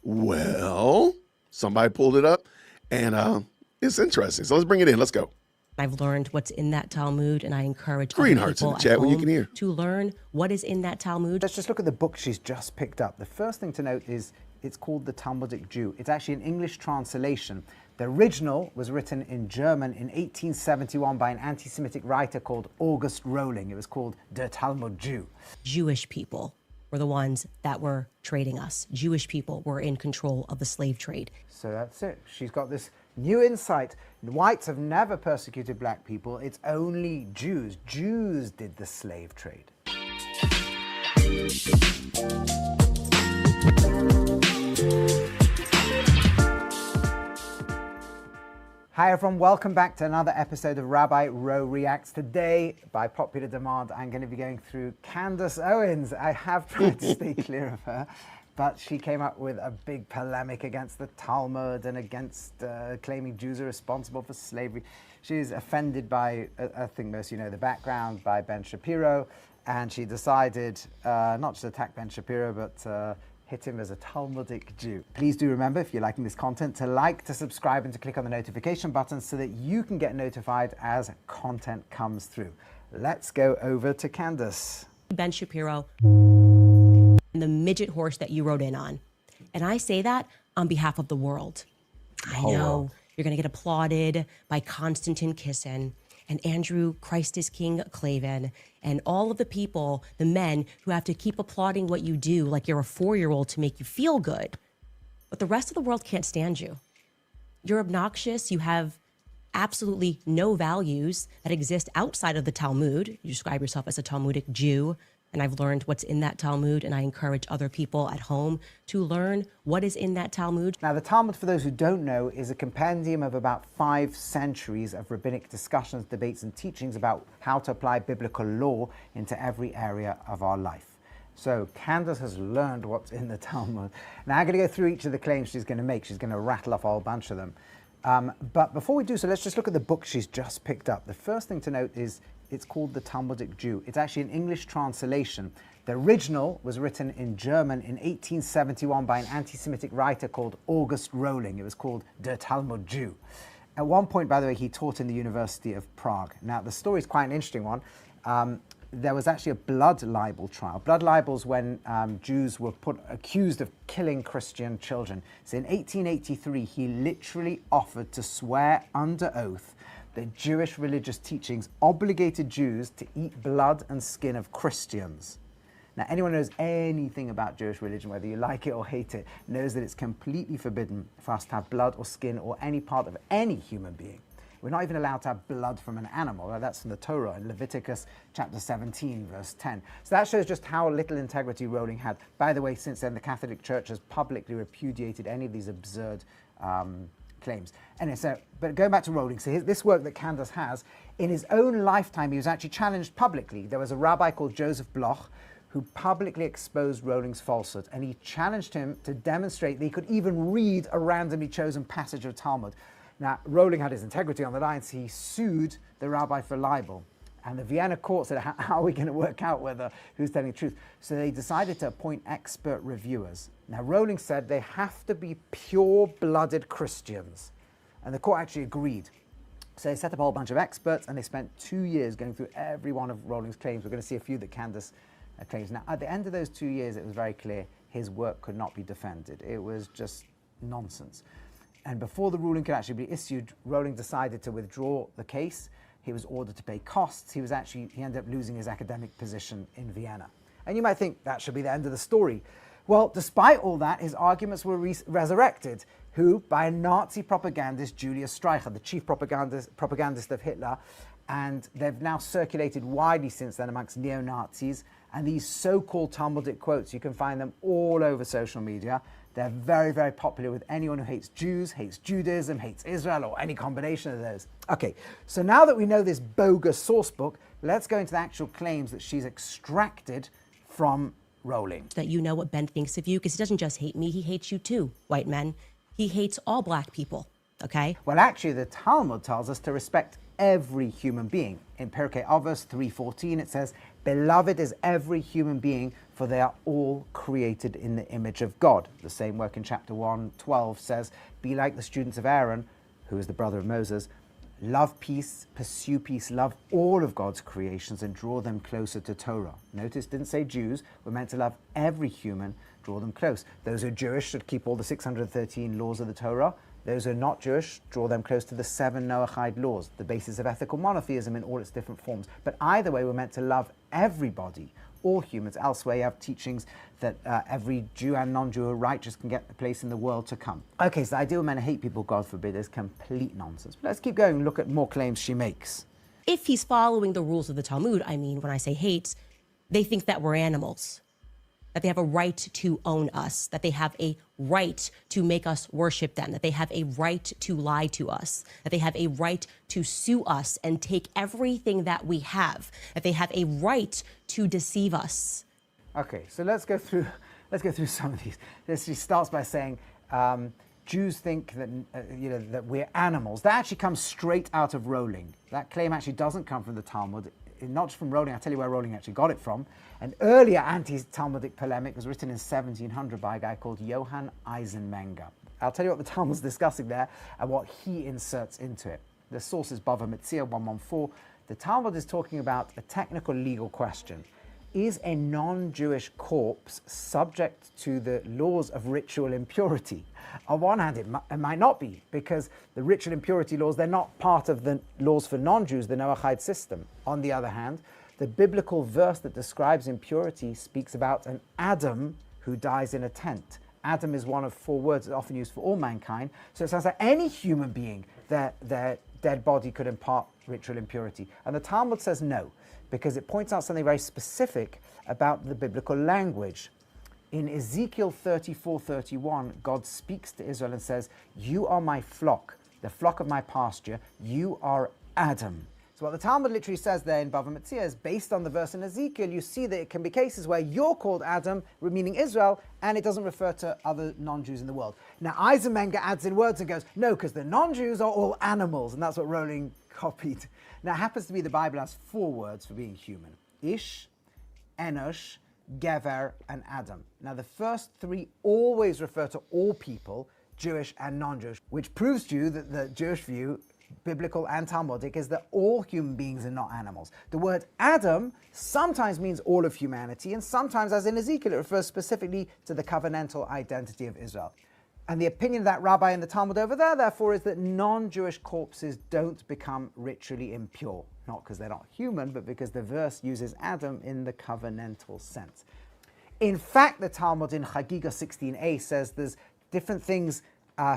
Well, somebody pulled it up, and it's interesting. So let's bring it in. Let's go. I've learned what's in that Talmud, and I encourage Green other hearts in people the chat at when you home can hear. to learn what is in that Talmud. Let's just look at the book she's just picked up. The first thing to note is it's called The Talmudic Jew. It's actually an English translation. The original was written in German in 1871 by an anti-Semitic writer called August Rohling. It was called Der Talmud Jew. Jewish people were the ones that were trading us. Jewish people were in control of the slave trade. So that's it. She's got this new insight. Whites have never persecuted black people. It's only Jews. Jews did the slave trade. Hi everyone, welcome back to another episode of Rabbi Ro Reacts. Today, by popular demand, I'm going to be going through Candace Owens. I have tried to stay clear of her, but she came up with a big polemic against the Talmud and against claiming Jews are responsible for slavery. She's offended by, I think most of you know the background, by Ben Shapiro, and she decided not to attack Ben Shapiro, but hit him as a Talmudic Jew. Please do remember, if you're liking this content, to like, to subscribe, and to click on the notification button so that you can get notified as content comes through. Let's go over to Candace. Ben Shapiro and the midget horse that you rode in on. And I say that on behalf of the world. I know you're going to get applauded by Konstantin Kisin and Andrew Christ is King Clavin and all of the people, the men who have to keep applauding what you do like you're a 4-year-old to make you feel good. But the rest of the world can't stand you. You're obnoxious. You have absolutely no values that exist outside of the Talmud. You describe yourself as a Talmudic Jew, and I've learned what's in that Talmud, and I encourage other people at home to learn what is in that Talmud. Now, the Talmud, for those who don't know, is a compendium of about 5 centuries of rabbinic discussions, debates, and teachings about how to apply biblical law into every area of our life. So Candace has learned what's in the Talmud. Now I'm going to go through each of the claims she's going to make. She's going to rattle off a whole bunch of them. But before we do so, let's just look at the book she's just picked up. The first thing to note is it's called The Talmudic Jew. It's actually an English translation. The original was written in German in 1871 by an anti-Semitic writer called August Rohling. It was called Der Talmud Jew. At one point, by the way, he taught in the University of Prague. Now, the story is quite an interesting one. There was actually a blood libel trial. Blood libels when Jews were accused of killing Christian children. So in 1883, he literally offered to swear under oath that Jewish religious teachings obligated Jews to eat blood and skin of Christians. Now, anyone who knows anything about Jewish religion, whether you like it or hate it, knows that it's completely forbidden for us to have blood or skin or any part of any human being. We're not even allowed to have blood from an animal. That's from the Torah in Leviticus chapter 17, verse 10. So that shows just how little integrity Rohling had. By the way, since then, the Catholic Church has publicly repudiated any of these absurd claims. Anyway, so, but going back to Rohling, so this work that Candace has, in his own lifetime, he was actually challenged publicly. There was a rabbi called Joseph Bloch who publicly exposed Rohling's falsehood, and he challenged him to demonstrate that he could even read a randomly chosen passage of Talmud. Now, Rohling had his integrity on the line, so he sued the rabbi for libel. And the Vienna court said, how are we going to work out who's telling the truth? So they decided to appoint expert reviewers. Now, Rohling said they have to be pure-blooded Christians. And the court actually agreed. So they set up a whole bunch of experts, and they spent 2 years going through every one of Rohling's claims. We're going to see a few that Candace claims. Now, at the end of those 2 years, it was very clear his work could not be defended. It was just nonsense. And before the ruling could actually be issued, Rohling decided to withdraw the case. He was ordered to pay costs. He ended up losing his academic position in Vienna. And you might think that should be the end of the story. Well, despite all that, his arguments were resurrected, by a Nazi propagandist, Julius Streicher, the chief propagandist of Hitler. And they've now circulated widely since then amongst neo-Nazis. And these so-called Talmudic quotes, you can find them all over social media. They're very, very popular with anyone who hates Jews, hates Judaism, hates Israel, or any combination of those. Okay, so now that we know this bogus source book, let's go into the actual claims that she's extracted from Rohling. That you know what Ben thinks of you, because he doesn't just hate me, he hates you too, white men. He hates all black people, okay? Well, actually, the Talmud tells us to respect every human being. In Pirkei Avos 3:14, it says, "Beloved is every human being, for they are all created in the image of God." The same work in chapter 1:12 says, "Be like the students of Aaron," who is the brother of Moses, "love peace, pursue peace, love all of God's creations, and draw them closer to Torah." Notice, it didn't say Jews. We're meant to love every human, draw them close. Those who are Jewish should keep all the 613 laws of the Torah. Those who are not Jewish, draw them close to the 7 Noahide laws, the basis of ethical monotheism in all its different forms. But either way, we're meant to love everybody, all humans. Elsewhere, you have teachings that every Jew and non-Jew who are righteous can get a place in the world to come. Okay, so the idea we're meant to hate people, God forbid, is complete nonsense. But let's keep going and look at more claims she makes. If he's following the rules of the Talmud, I mean, when I say hates, they think that we're animals, that they have a right to own us, that they have a right to make us worship them, that they have a right to lie to us, that they have a right to sue us and take everything that we have, that they have a right to deceive us. Okay, so let's go through some of these. She starts by saying Jews think that that we're animals. That actually comes straight out of Rohling. That claim actually doesn't come from the Talmud. Not just from Rohling. I'll tell you where Rohling actually got it from. An earlier anti-Talmudic polemic was written in 1700 by a guy called Johann Eisenmenger. I'll tell you what the Talmud's discussing there and what he inserts into it. The source is Bava Metzia 114. The Talmud is talking about a technical legal question. Is a non-Jewish corpse subject to the laws of ritual impurity? On one hand, it might not be, because the ritual impurity laws, they're not part of the laws for non-Jews, the Noahide system. On the other hand, the biblical verse that describes impurity speaks about an Adam who dies in a tent. Adam is one of 4 words that's often used for all mankind. So it sounds like any human being, their dead body could impart ritual impurity. And the Talmud says no, because it points out something very specific about the biblical language. In Ezekiel 34:31, God speaks to Israel and says, "You are my flock, the flock of my pasture. You are Adam." So what the Talmud literally says there in Bava Metzia is based on the verse in Ezekiel. You see that it can be cases where you're called Adam, meaning Israel, and it doesn't refer to other non-Jews in the world. Now Eisenmenger adds in words and goes, no, because the non-Jews are all animals, and that's what Rowling copied. Now it happens to be the Bible has 4 words for being human: Ish, Enosh, Gever, and Adam. Now the first 3 always refer to all people, Jewish and non-Jewish, which proves to you that the Jewish view, biblical and Talmudic, is that all human beings are not animals. The word Adam sometimes means all of humanity, and sometimes, as in Ezekiel, it refers specifically to the covenantal identity of Israel. And the opinion of that rabbi in the Talmud over there, therefore, is that non-Jewish corpses don't become ritually impure. Not because they're not human, but because the verse uses Adam in the covenantal sense. In fact, the Talmud in Chagiga 16a says there's different things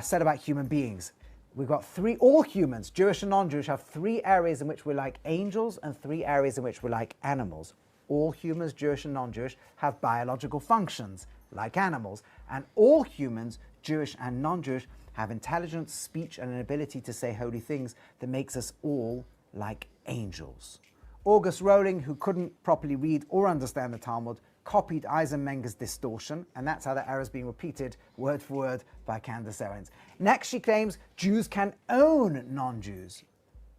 said about human beings. We've got 3, all humans, Jewish and non-Jewish, have 3 areas in which we're like angels and 3 areas in which we're like animals. All humans, Jewish and non-Jewish, have biological functions like animals. And all humans, Jewish and non-Jewish, have intelligence, speech, and an ability to say holy things that makes us all like angels. August Rowling, who couldn't properly read or understand the Talmud, copied Eisenmenger's distortion, and that's how the error is being repeated word for word by Candace Owens. Next, she claims Jews can own non-Jews.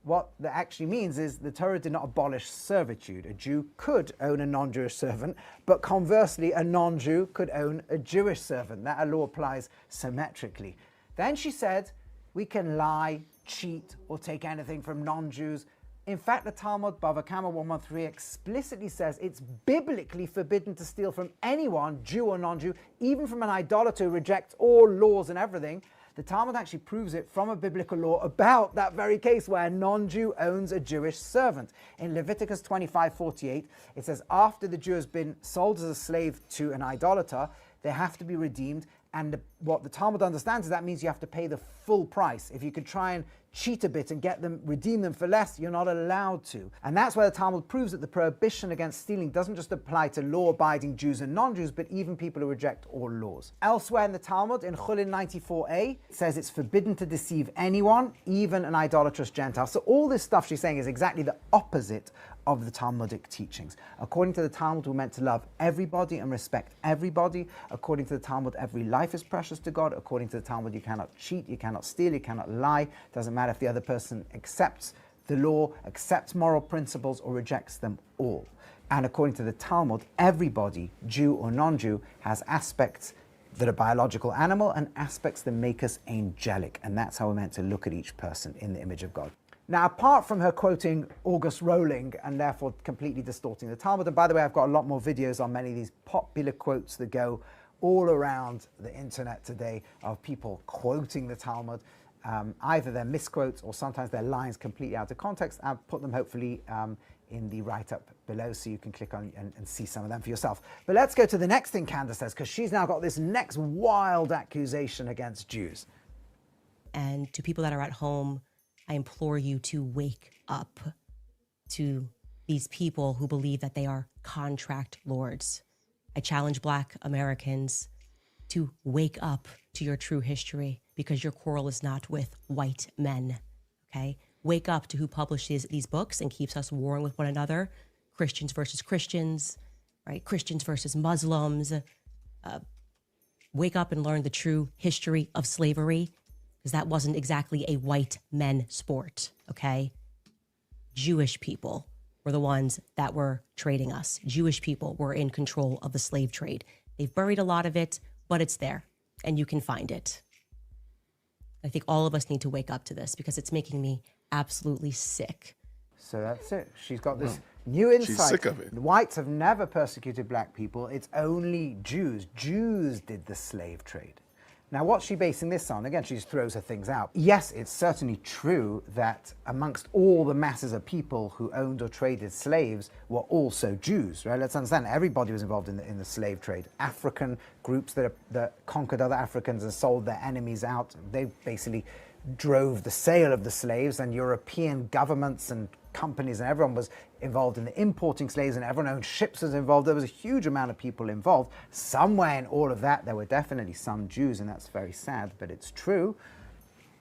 What that actually means is the Torah did not abolish servitude. A Jew could own a non-Jewish servant, but conversely, a non-Jew could own a Jewish servant. That law applies symmetrically. Then she said, we can lie, cheat, or take anything from non-Jews. In fact, the Talmud, Bava Kama 113, explicitly says it's biblically forbidden to steal from anyone, Jew or non-Jew, even from an idolater who rejects all laws and everything. The Talmud actually proves it from a biblical law about that very case where a non-Jew owns a Jewish servant. In Leviticus 25:48, it says after the Jew has been sold as a slave to an idolater, they have to be redeemed. And what the Talmud understands is that means you have to pay the full price. If you could try and cheat a bit and get them, redeem them for less, you're not allowed to. And that's where the Talmud proves that the prohibition against stealing doesn't just apply to law-abiding Jews and non-Jews, but even people who reject all laws. Elsewhere in the Talmud, in Chulin 94a, it says it's forbidden to deceive anyone, even an idolatrous Gentile. So all this stuff she's saying is exactly the opposite of the Talmudic teachings. According to the Talmud, we're meant to love everybody and respect everybody. According to the Talmud, every life is precious to God. According to the Talmud, you cannot cheat, you cannot steal, you cannot lie. Doesn't matter if the other person accepts the law, accepts moral principles, or rejects them all. And according to the Talmud, everybody, Jew or non-Jew, has aspects that are biological animal and aspects that make us angelic. And that's how we're meant to look at each person in the image of God. Now, apart from her quoting August Rowling and therefore completely distorting the Talmud, and by the way, I've got a lot more videos on many of these popular quotes that go all around the internet today of people quoting the Talmud. Either they're misquotes or sometimes they're lines completely out of context. I'll put them hopefully in the write-up below so you can click on and see some of them for yourself. But let's go to the next thing Candace says, because she's now got this next wild accusation against Jews. And to people that are at home, I implore you to wake up to these people who believe that they are contract lords. I challenge Black Americans to wake up to your true history, because your quarrel is not with white men, okay? Wake up to who publishes these books and keeps us warring with one another. Christians versus Christians, right? Christians versus Muslims. Wake up and learn the true history of slavery, because that wasn't exactly a white men sport, okay? Jewish people were the ones that were trading us. Jewish people were in control of the slave trade. They've buried a lot of it, but it's there, and you can find it. I think all of us need to wake up to this, because it's making me absolutely sick. So that's it. She's got this new insight. She's sick of it. Whites have never persecuted black people. It's only Jews. Jews did the slave trade. Now, what's she basing this on? Again, she just throws her things out. Yes, it's certainly true that amongst all the masses of people who owned or traded slaves were also Jews, right? Let's understand, everybody was involved in the slave trade. African groups that conquered other Africans and sold their enemies out, they basically drove the sale of the slaves, and European governments and companies and everyone was involved in the importing slaves, and everyone owned ships was involved. There was a huge amount of people involved. Somewhere in all of that, there were definitely some Jews, and that's very sad, but it's true.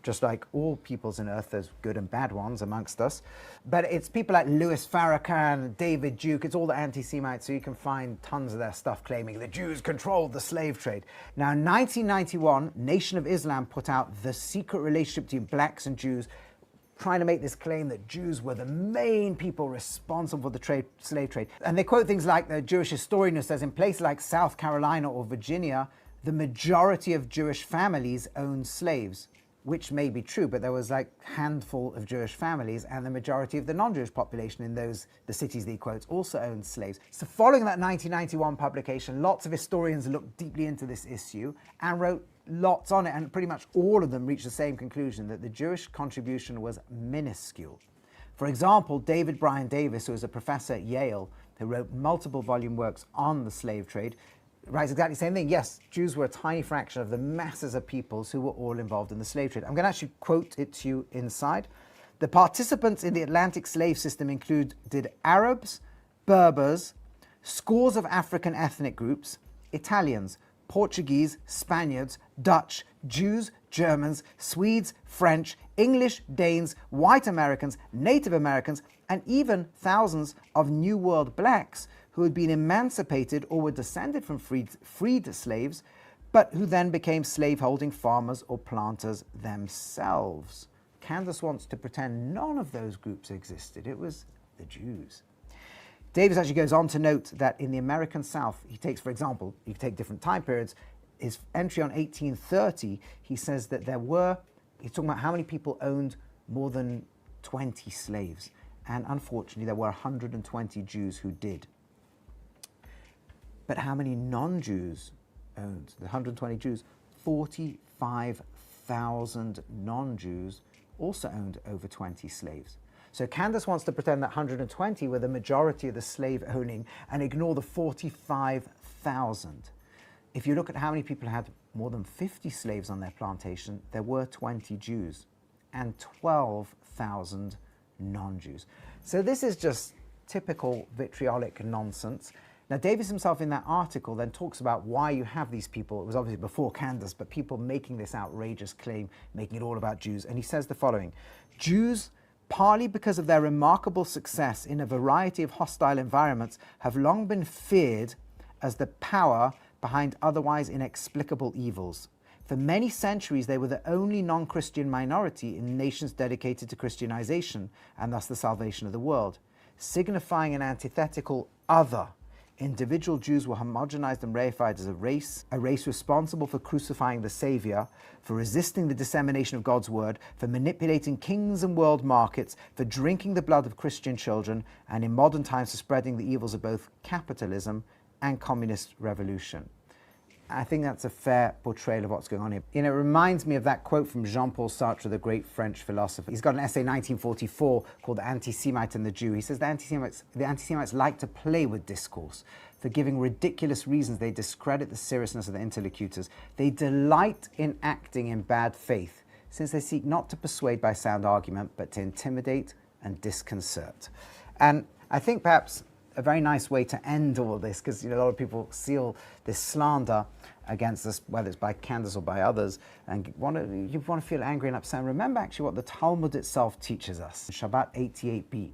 Just like all peoples on earth, there's good and bad ones amongst us. But it's people like Louis Farrakhan, David Duke, it's all the anti-Semites, so you can find tons of their stuff claiming the Jews controlled the slave trade. Now, in 1991, Nation of Islam put out The Secret Relationship Between Blacks and Jews, trying to make this claim that Jews were the main people responsible for the slave trade. And they quote things like the Jewish historian who says, in places like South Carolina or Virginia, the majority of Jewish families owned slaves. Which may be true, but there was like a handful of Jewish families, and the majority of the non-Jewish population in the cities that he quotes also owned slaves. So following that 1991 publication, lots of historians looked deeply into this issue and wrote lots on it, and pretty much all of them reached the same conclusion, that the Jewish contribution was minuscule. For example, David Bryan Davis, who was a professor at Yale, who wrote multiple volume works on the slave trade, writes exactly the same thing. Yes, Jews were a tiny fraction of the masses of peoples who were all involved in the slave trade. I'm going to actually quote it to you inside. The participants in the Atlantic slave system included Arabs, Berbers, scores of African ethnic groups, Italians, Portuguese, Spaniards, Dutch, Jews, Germans, Swedes, French, English, Danes, white Americans, Native Americans, and even thousands of New World blacks who had been emancipated or were descended from freed slaves, but who then became slaveholding farmers or planters themselves. Candace wants to pretend none of those groups existed. It was the Jews. Davis actually goes on to note that in the American South, he takes, for example, you take different time periods, his entry on 1830, he says that he's talking about how many people owned more than 20 slaves. And unfortunately, there were 120 Jews who did. But how many non-Jews owned? The 120 Jews, 45,000 non-Jews also owned over 20 slaves. So Candace wants to pretend that 120 were the majority of the slave owning and ignore the 45,000. If you look at how many people had more than 50 slaves on their plantation, there were 20 Jews and 12,000 non-Jews. So this is just typical vitriolic nonsense. Now, Davis himself in that article then talks about why you have these people. It was obviously before Candace, but people making this outrageous claim, making it all about Jews. And he says the following: Jews, partly because of their remarkable success in a variety of hostile environments, have long been feared as the power behind otherwise inexplicable evils. For many centuries, they were the only non-Christian minority in nations dedicated to Christianization, and thus the salvation of the world. Signifying an antithetical other, individual Jews were homogenized and reified as a race responsible for crucifying the Savior, for resisting the dissemination of God's word, for manipulating kings and world markets, for drinking the blood of Christian children, and in modern times for spreading the evils of both capitalism and communist revolution. I think that's a fair portrayal of what's going on here. You know, it reminds me of that quote from Jean-Paul Sartre, the great French philosopher. He's got an essay in 1944 called The Anti-Semite and the Jew. He says the anti-Semites like to play with discourse. For giving ridiculous reasons, they discredit the seriousness of the interlocutors. They delight in acting in bad faith, since they seek not to persuade by sound argument, but to intimidate and disconcert. And I think perhaps a very nice way to end all of this, because a lot of people seal this slander against us, whether it's by Candace or by others, and you want to feel angry and upset. Remember actually what the Talmud itself teaches us. Shabbat 88b.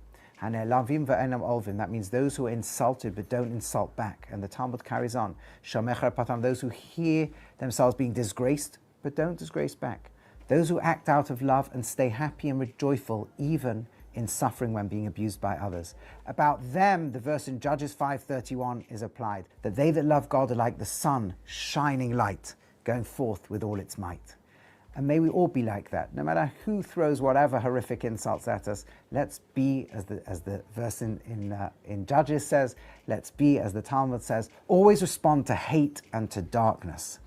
That means those who are insulted but don't insult back. And the Talmud carries on. Those who hear themselves being disgraced but don't disgrace back. Those who act out of love and stay happy and joyful even in suffering when being abused by others. About them, the verse in Judges 5:31 is applied, that they that love God are like the sun, shining light, going forth with all its might. And may we all be like that. No matter who throws whatever horrific insults at us, let's be, as the verse in Judges says, let's be, as the Talmud says, always respond to hate and to darkness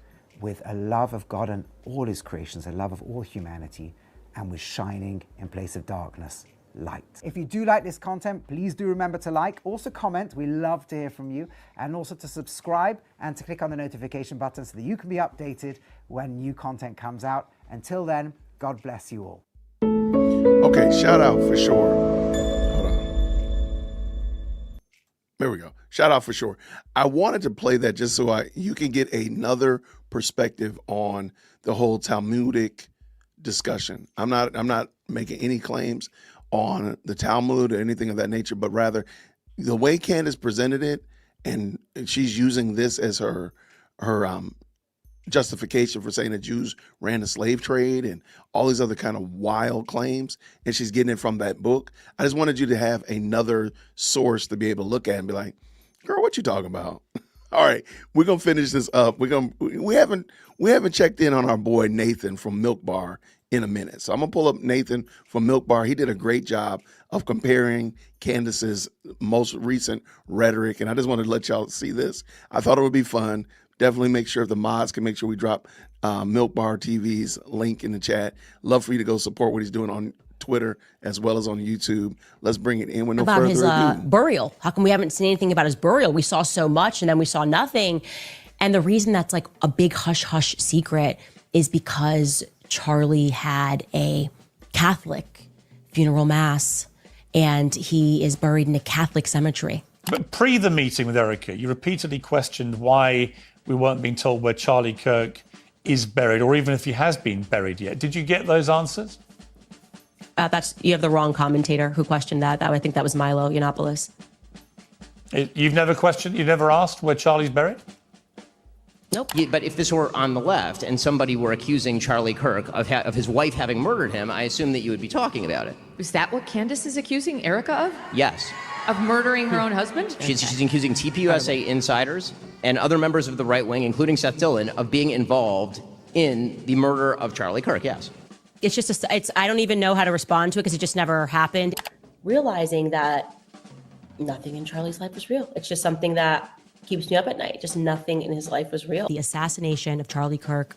with a love of God and all his creations, a love of all humanity, and with shining in place of darkness, light. If you do like this content, please do remember to like, also comment, we love to hear from you, and also to subscribe and to click on the notification button so that you can be updated when new content comes out. Until then, God bless you all. Okay, shout out for sure. Hold on. There we go. Shout out for sure. I wanted to play that just so you can get another perspective on the whole Talmudic discussion. I'm not making any claims on the Talmud or anything of that nature, but rather the way Candace presented it, and she's using this as her justification for saying that Jews ran the slave trade and all these other kind of wild claims, and she's getting it from that book. I just wanted you to have another source to be able to look at and be like, girl, what you talking about? All right, we're gonna finish this up. We haven't checked in on our boy Nathan from Milk Bar in a minute. So I'm gonna pull up Nathan from Milk Bar. He did a great job of comparing Candace's most recent rhetoric, and I just wanted to let y'all see this. I thought it would be fun. Definitely make sure the mods can make sure we drop Milk Bar TV's link in the chat. Love for you to go support what he's doing on Twitter as well as on YouTube. Let's bring it in with no about further his ado. burial. How come we haven't seen anything about his burial? We saw so much and then we saw nothing. And the reason that's like a big hush-hush secret is because Charlie had a Catholic funeral mass and he is buried in a Catholic cemetery. But pre the meeting with Erica, you repeatedly questioned why we weren't being told where Charlie Kirk is buried, or even if he has been buried yet. Did you get those answers? You have the wrong commentator who questioned that. I think that was Milo Yiannopoulos. You've never asked where Charlie's buried? Nope. Yeah, but if this were on the left and somebody were accusing Charlie Kirk of his wife having murdered him, I assume that you would be talking about it. Is that what Candace is accusing Erica of? Yes. Of murdering her own husband? She's accusing TPUSA insiders and other members of the right wing, including Seth Dillon, of being involved in the murder of Charlie Kirk, yes. It's just, I don't even know how to respond to it because it just never happened. Realizing that nothing in Charlie's life was real. It's just something that keeps me up at night. Just nothing in his life was real. The assassination of Charlie Kirk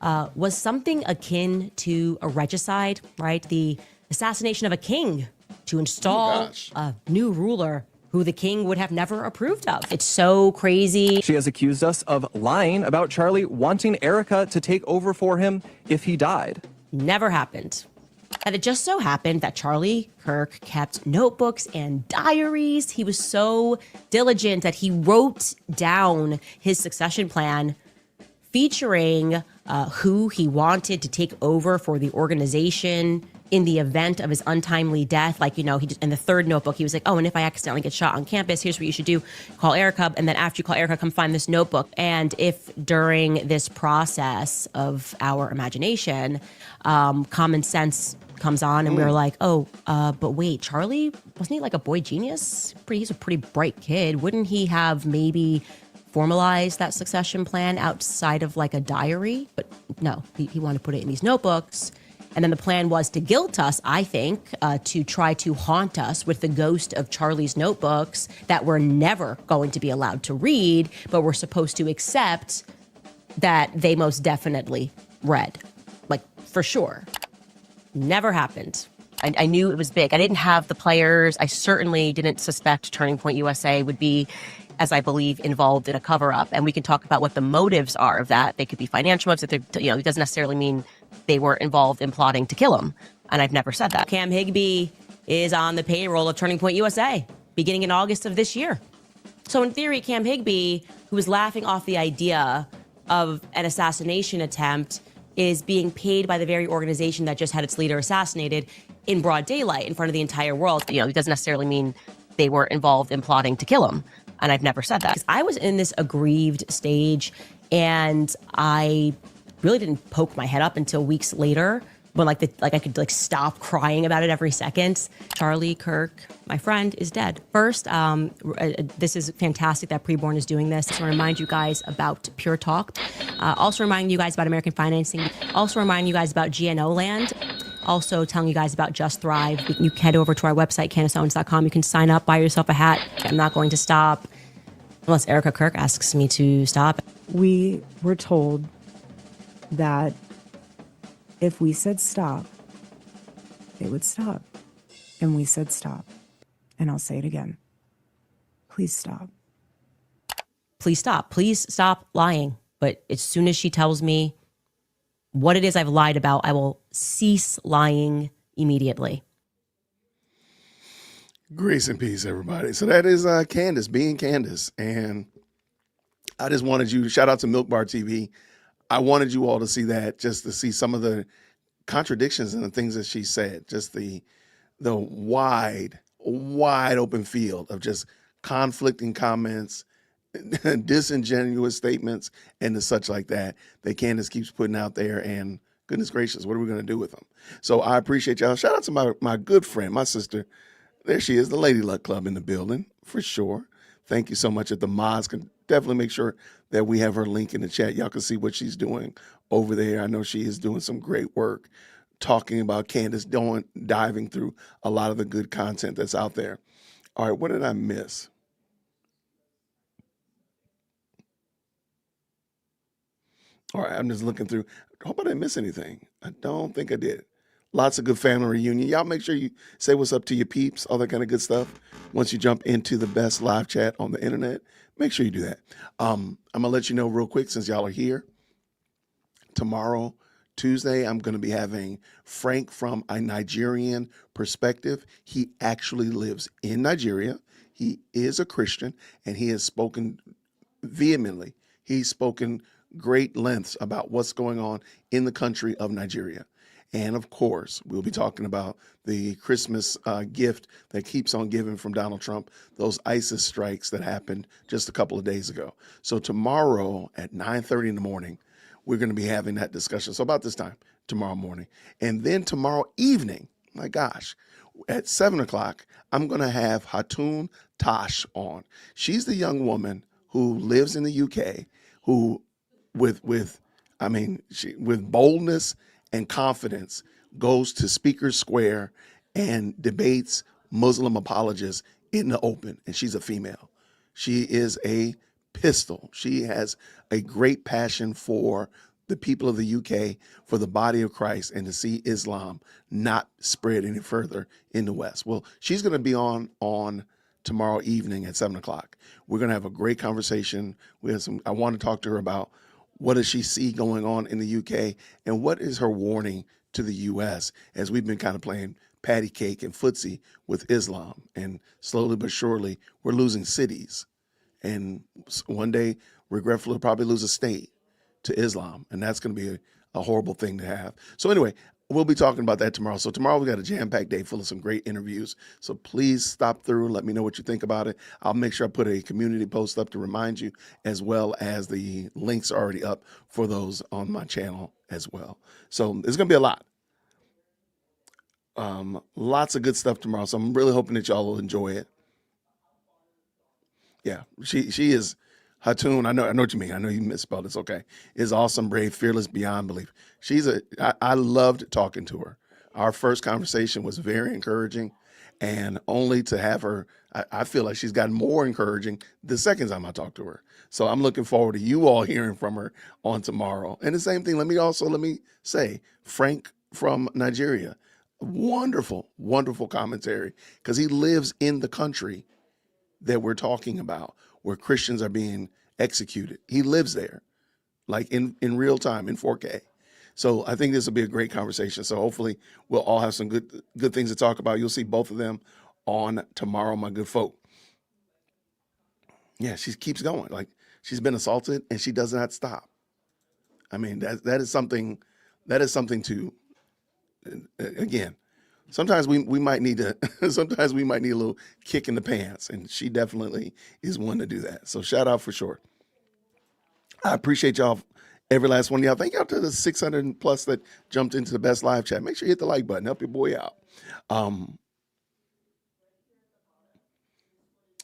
was something akin to a regicide, right? The assassination of a king to install a new ruler who the king would have never approved of. It's so crazy. She has accused us of lying about Charlie wanting Erica to take over for him if he died. Never happened. And it just so happened that Charlie Kirk kept notebooks and diaries. He was so diligent that he wrote down his succession plan featuring who he wanted to take over for the organization in the event of his untimely death. Like, you know, in the third notebook, he was like, oh, and if I accidentally get shot on campus, here's what you should do. Call Erica. And then after you call Erica, come find this notebook. And if during this process of our imagination, common sense comes on and we're like, oh, but wait, Charlie, wasn't he like a boy genius? He's a pretty bright kid. Wouldn't he have maybe formalized that succession plan outside of like a diary? But no, he wanted to put it in these notebooks. And then the plan was to guilt us, I think, to try to haunt us with the ghost of Charlie's notebooks that we're never going to be allowed to read, but we're supposed to accept that they most definitely read. Like, for sure. Never happened. I knew it was big. I didn't have the players. I certainly didn't suspect Turning Point USA would be, as I believe, involved in a cover-up. And we can talk about what the motives are of that. They could be financial motives. It doesn't necessarily mean they were involved in plotting to kill him. And I've never said that. Cam Higbee is on the payroll of Turning Point USA beginning in August of this year. So in theory, Cam Higbee, who was laughing off the idea of an assassination attempt, is being paid by the very organization that just had its leader assassinated in broad daylight in front of the entire world. It doesn't necessarily mean they were involved in plotting to kill him. And I've never said that. 'Cause I was in this aggrieved stage and I really didn't poke my head up until weeks later when I could stop crying about it every second. Charlie Kirk, my friend, is dead. First, this is fantastic that Preborn is doing this. To remind you guys about Pure Talk. Also reminding you guys about American Financing. Also reminding you guys about GNO Land. Also telling you guys about Just Thrive. You can head over to our website, CandaceOwens.com. You can sign up, buy yourself a hat. I'm not going to stop unless Erica Kirk asks me to stop. We were told that if we said stop, they would stop. And we said stop. And I'll say it again. Please stop. Please stop. Please stop lying. But as soon as she tells me what it is I've lied about, I will cease lying immediately. Grace and peace, everybody. So that is Candace being Candace. And I just wanted you, shout out to Milk Bar TV. I wanted you all to see that, just to see some of the contradictions in the things that she said, just the wide open field of just conflicting comments, disingenuous statements, and the such like that Candace keeps putting out there. And goodness gracious, what are we going to do with them? So I appreciate y'all. Shout out to my good friend, my sister. There she is, the Lady Luck Club in the building, for sure. Thank you so much. At the mods, can definitely make sure that we have her link in the chat. Y'all can see what she's doing over there. I know she is doing some great work talking about Candace, diving through a lot of the good content that's out there. All right, what did I miss? All right, I'm just looking through. I hope I didn't miss anything. I don't think I did. Lots of good family reunion. Y'all make sure you say what's up to your peeps, all that kind of good stuff. Once you jump into the best live chat on the internet, make sure you do that. I'm going to let you know real quick, since y'all are here. Tomorrow, Tuesday, I'm going to be having Frank from a Nigerian perspective. He actually lives in Nigeria. He is a Christian, and he has spoken vehemently. He's spoken great lengths about what's going on in the country of Nigeria. And of course, we'll be talking about the Christmas gift that keeps on giving from Donald Trump, those ISIS strikes that happened just a couple of days ago. So tomorrow at 9:30 in the morning, we're going to be having that discussion. So about this time tomorrow morning. And then tomorrow evening, my gosh, at 7 o'clock, I'm going to have Hatun Tash on. She's the young woman who lives in the UK, who with boldness and confidence goes to Speaker's Square and debates Muslim apologists in the open. And she's a female. She is a pistol. She has a great passion for the people of the UK, for the body of Christ, and to see Islam not spread any further in the West. Well, she's going to be on tomorrow evening at 7 o'clock. We're going to have a great conversation. I want to talk to her about what does she see going on in the UK, and what is her warning to the US, as we've been kind of playing patty cake and footsie with Islam. And slowly but surely, we're losing cities. And one day, regretfully, we'll probably lose a state to Islam. And that's going to be a horrible thing to have. So anyway, we'll be talking about that tomorrow. So tomorrow we got a jam-packed day full of some great interviews. So please stop through and let me know what you think about it. I'll make sure I put a community post up to remind you, as well as the links are already up for those on my channel as well. So it's going to be a lot. Lots of good stuff tomorrow. So I'm really hoping that y'all will enjoy it. Yeah, she is Hatun. I know what you mean. I know you misspelled it. It's okay. Is awesome, brave, fearless, beyond belief. I loved talking to her. Our first conversation was very encouraging, and only to have her, I feel like she's gotten more encouraging the second time I talked to her. So I'm looking forward to you all hearing from her on tomorrow. And the same thing, let me say, Frank from Nigeria, wonderful, wonderful commentary, because he lives in the country that we're talking about, where Christians are being executed. He lives there, like in real time, in 4K. So I think this will be a great conversation. So hopefully we'll all have some good things to talk about. You'll see both of them on tomorrow, my good folk. Yeah, she keeps going. Like, she's been assaulted and she does not stop. I mean, that is something to, again, sometimes we might need to, sometimes we might need a little kick in the pants, and she definitely is one to do that. So shout out for sure. I appreciate y'all, every last one of y'all. Thank y'all to the 600 plus that jumped into the best live chat. Make sure you hit the like button. Help your boy out.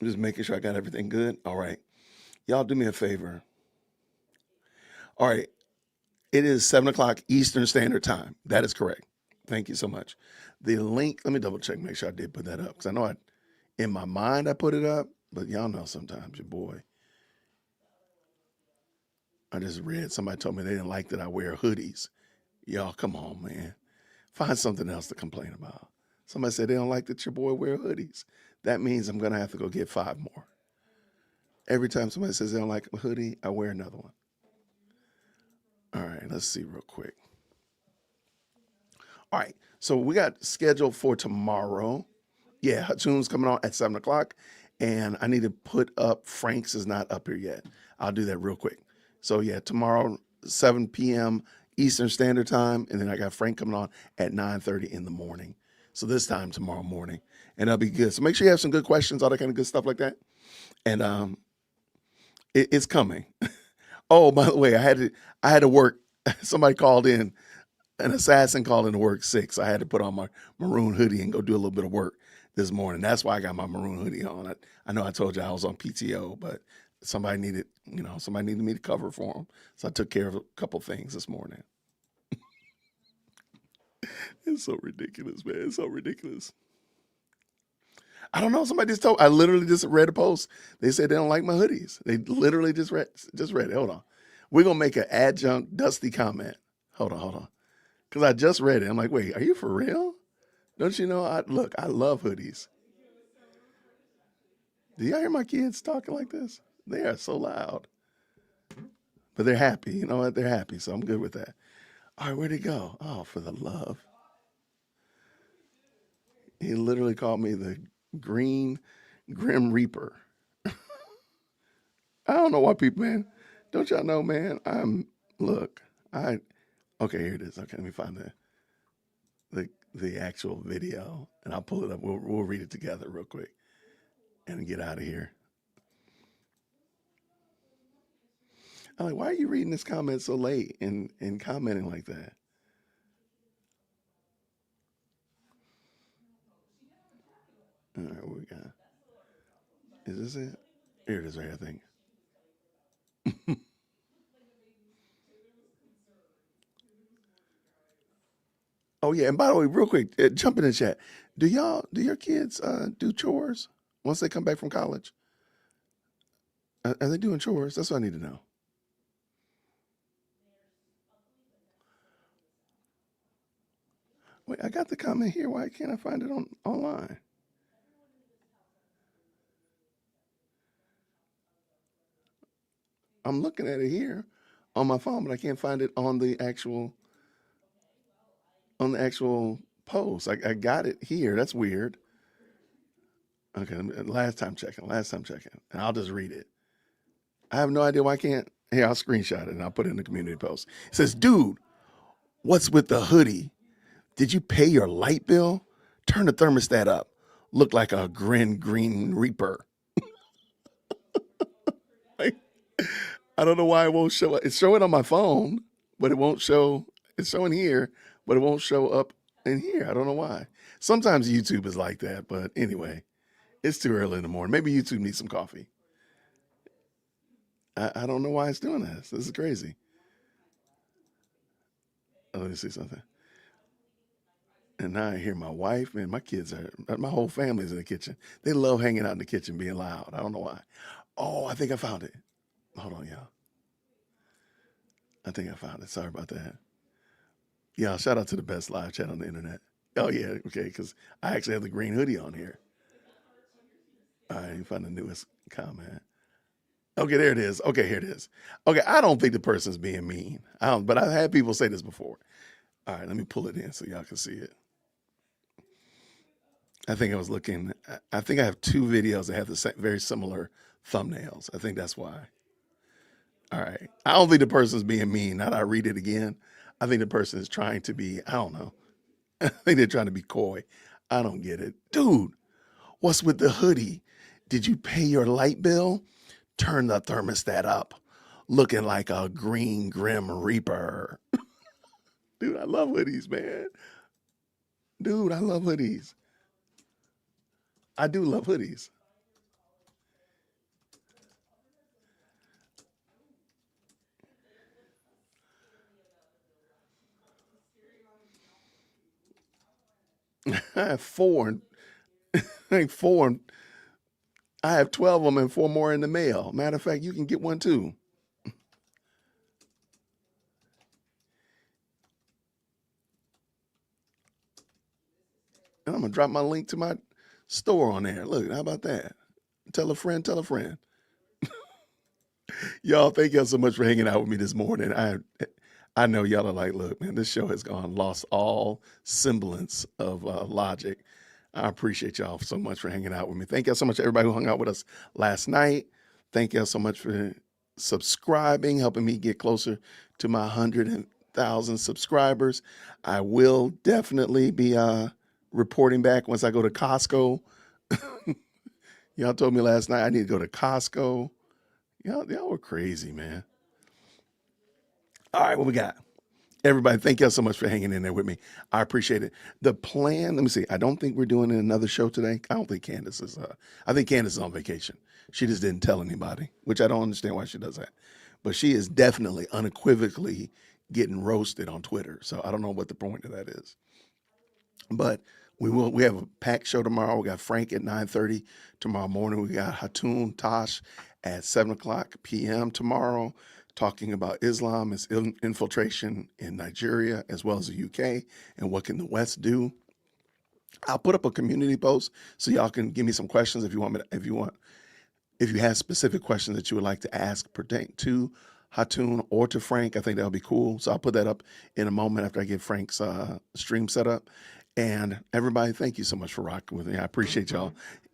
Just making sure I got everything good. All right. Y'all do me a favor. All right. It is 7 o'clock Eastern Standard Time. That is correct. Thank you so much. The link, let me double check, make sure I did put that up, because I know in my mind I put it up, but y'all know sometimes your boy. I just read, somebody told me they didn't like that I wear hoodies. Y'all, come on, man. Find something else to complain about. Somebody said they don't like that your boy wear hoodies. That means I'm going to have to go get 5 more. Every time somebody says they don't like a hoodie, I wear another one. All right, let's see real quick. All right. So we got scheduled for tomorrow. Yeah, Hatun's coming on at 7 o'clock. And I need to put up, Frank's is not up here yet. I'll do that real quick. So yeah, tomorrow, 7 p.m. Eastern Standard Time. And then I got Frank coming on at 9:30 in the morning. So this time tomorrow morning. And that'll be good. So make sure you have some good questions, all that kind of good stuff like that. And it's coming. Oh, by the way, I had to work. Somebody called in, an assassin called in to work sick. So I had to put on my maroon hoodie and go do a little bit of work this morning. That's why I got my maroon hoodie on. I know I told you I was on PTO, but somebody needed me to cover for them. So I took care of a couple things this morning. It's so ridiculous, man. It's so ridiculous. I don't know. Somebody just told. I literally just read a post. They said they don't like my hoodies. They literally just read it. Hold on. We're gonna make an adjunct Dusty comment. Hold on. Because I just read it. I'm like, wait, are you for real? Don't you know? I love hoodies. Do y'all hear my kids talking like this? They are so loud. But they're happy. You know what? They're happy. So I'm good with that. All right, where'd he go? Oh, for the love. He literally called me the Green Grim Reaper. I don't know why people, man. Don't y'all know, man? Okay, here it is. Okay, let me find the actual video, and I'll pull it up. We'll read it together real quick and get out of here. I'm like, why are you reading this comment so late and commenting like that? All right, what we got? Is this it? Here it is right here, I think. Oh yeah, and by the way, real quick, jump in the chat. Do your kids do chores once they come back from college? Are they doing chores? That's what I need to know. Wait, I got the comment here. Why can't I find it online? I'm looking at it here on my phone, but I can't find it on the actual post. I got it here. That's weird. Okay, last time checking, and I'll just read it. I have no idea why I can't. Here, I'll screenshot it and I'll put it in the community post. It says, dude, what's with the hoodie? Did you pay your light bill? Turn the thermostat up. Look like a green reaper. Like, I don't know why it won't show up. It's showing on my phone, but it won't show. It's showing here, but it won't show up in here. I don't know why. Sometimes YouTube is like that, but anyway, it's too early in the morning. Maybe YouTube needs some coffee. I don't know why it's doing this. This is crazy. Oh, let me see something. And now I hear my wife, man, my whole family's in the kitchen. They love hanging out in the kitchen being loud. I don't know why. Oh, I think I found it. Hold on, y'all. I think I found it. Sorry about that. Y'all, shout out to the best live chat on the internet. Oh, yeah, okay, because I actually have the green hoodie on here. All right, find the newest comment. Okay, there it is. Okay, here it is. Okay, I don't think the person's being mean. But I've had people say this before. All right, let me pull it in so y'all can see it. I think I was looking. I think I have two videos that have the very similar thumbnails. I think that's why. All right. I don't think the person's being mean. Now that I read it again, I think the person is trying to be, I don't know. I think they're trying to be coy. I don't get it. Dude, what's with the hoodie? Did you pay your light bill? Turn the thermostat up. Looking like a green grim reaper. Dude, I love hoodies, man. Dude, I love hoodies. I do love hoodies. I have four. I have 12 of them and 4 more in the mail. Matter of fact, you can get one too. And I'm going to drop my link to my store on there. Look, how about that? Tell a friend, tell a friend. Y'all, thank y'all so much for hanging out with me this morning. I know y'all are like, look, man, this show has lost all semblance of logic. I appreciate y'all so much for hanging out with me. Thank y'all so much, everybody who hung out with us last night. Thank y'all so much for subscribing, helping me get closer to my 100,000 subscribers. I will definitely be reporting back once I go to Costco. Y'all told me last night I need to go to Costco. Y'all were crazy, man. All right, what we got? Everybody, thank y'all so much for hanging in there with me. I appreciate it. The plan, let me see. I don't think we're doing another show today. I don't think Candace is, I think Candace is on vacation. She just didn't tell anybody, which I don't understand why she does that. But she is definitely unequivocally getting roasted on Twitter. So I don't know what the point of that is. But we have a packed show tomorrow. We got Frank at 9:30 tomorrow morning. We got Hatun Tosh at 7:00 p.m. tomorrow, talking about Islam, its infiltration in Nigeria as well as the UK, and what can the West do. I'll put up a community post so y'all can give me some questions if you have specific questions that you would like to ask pertain to Hatun or to Frank. I think that'll be cool. So I'll put that up in a moment after I get Frank's stream set up. And everybody, thank you so much for rocking with me. I appreciate y'all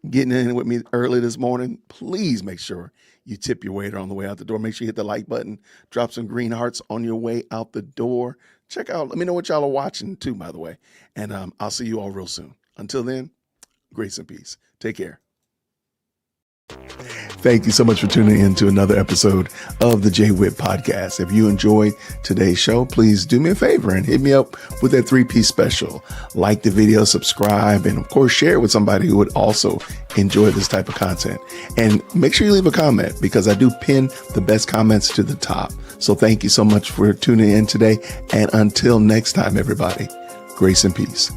getting in with me early this morning. Please make sure you tip your waiter on the way out the door. Make sure you hit the like button, drop some green hearts on your way out the door. Check out, let me know what y'all are watching too, by the way. And I'll see you all real soon. Until then, grace and peace. Take care. Thank you so much for tuning in to another episode of the Jay Whitt Podcast. If you enjoyed today's show, please do me a favor and hit me up with that 3-piece special. Like the video, subscribe, and of course, share it with somebody who would also enjoy this type of content. And make sure you leave a comment because I do pin the best comments to the top. So thank you so much for tuning in today. And until next time, everybody, grace and peace.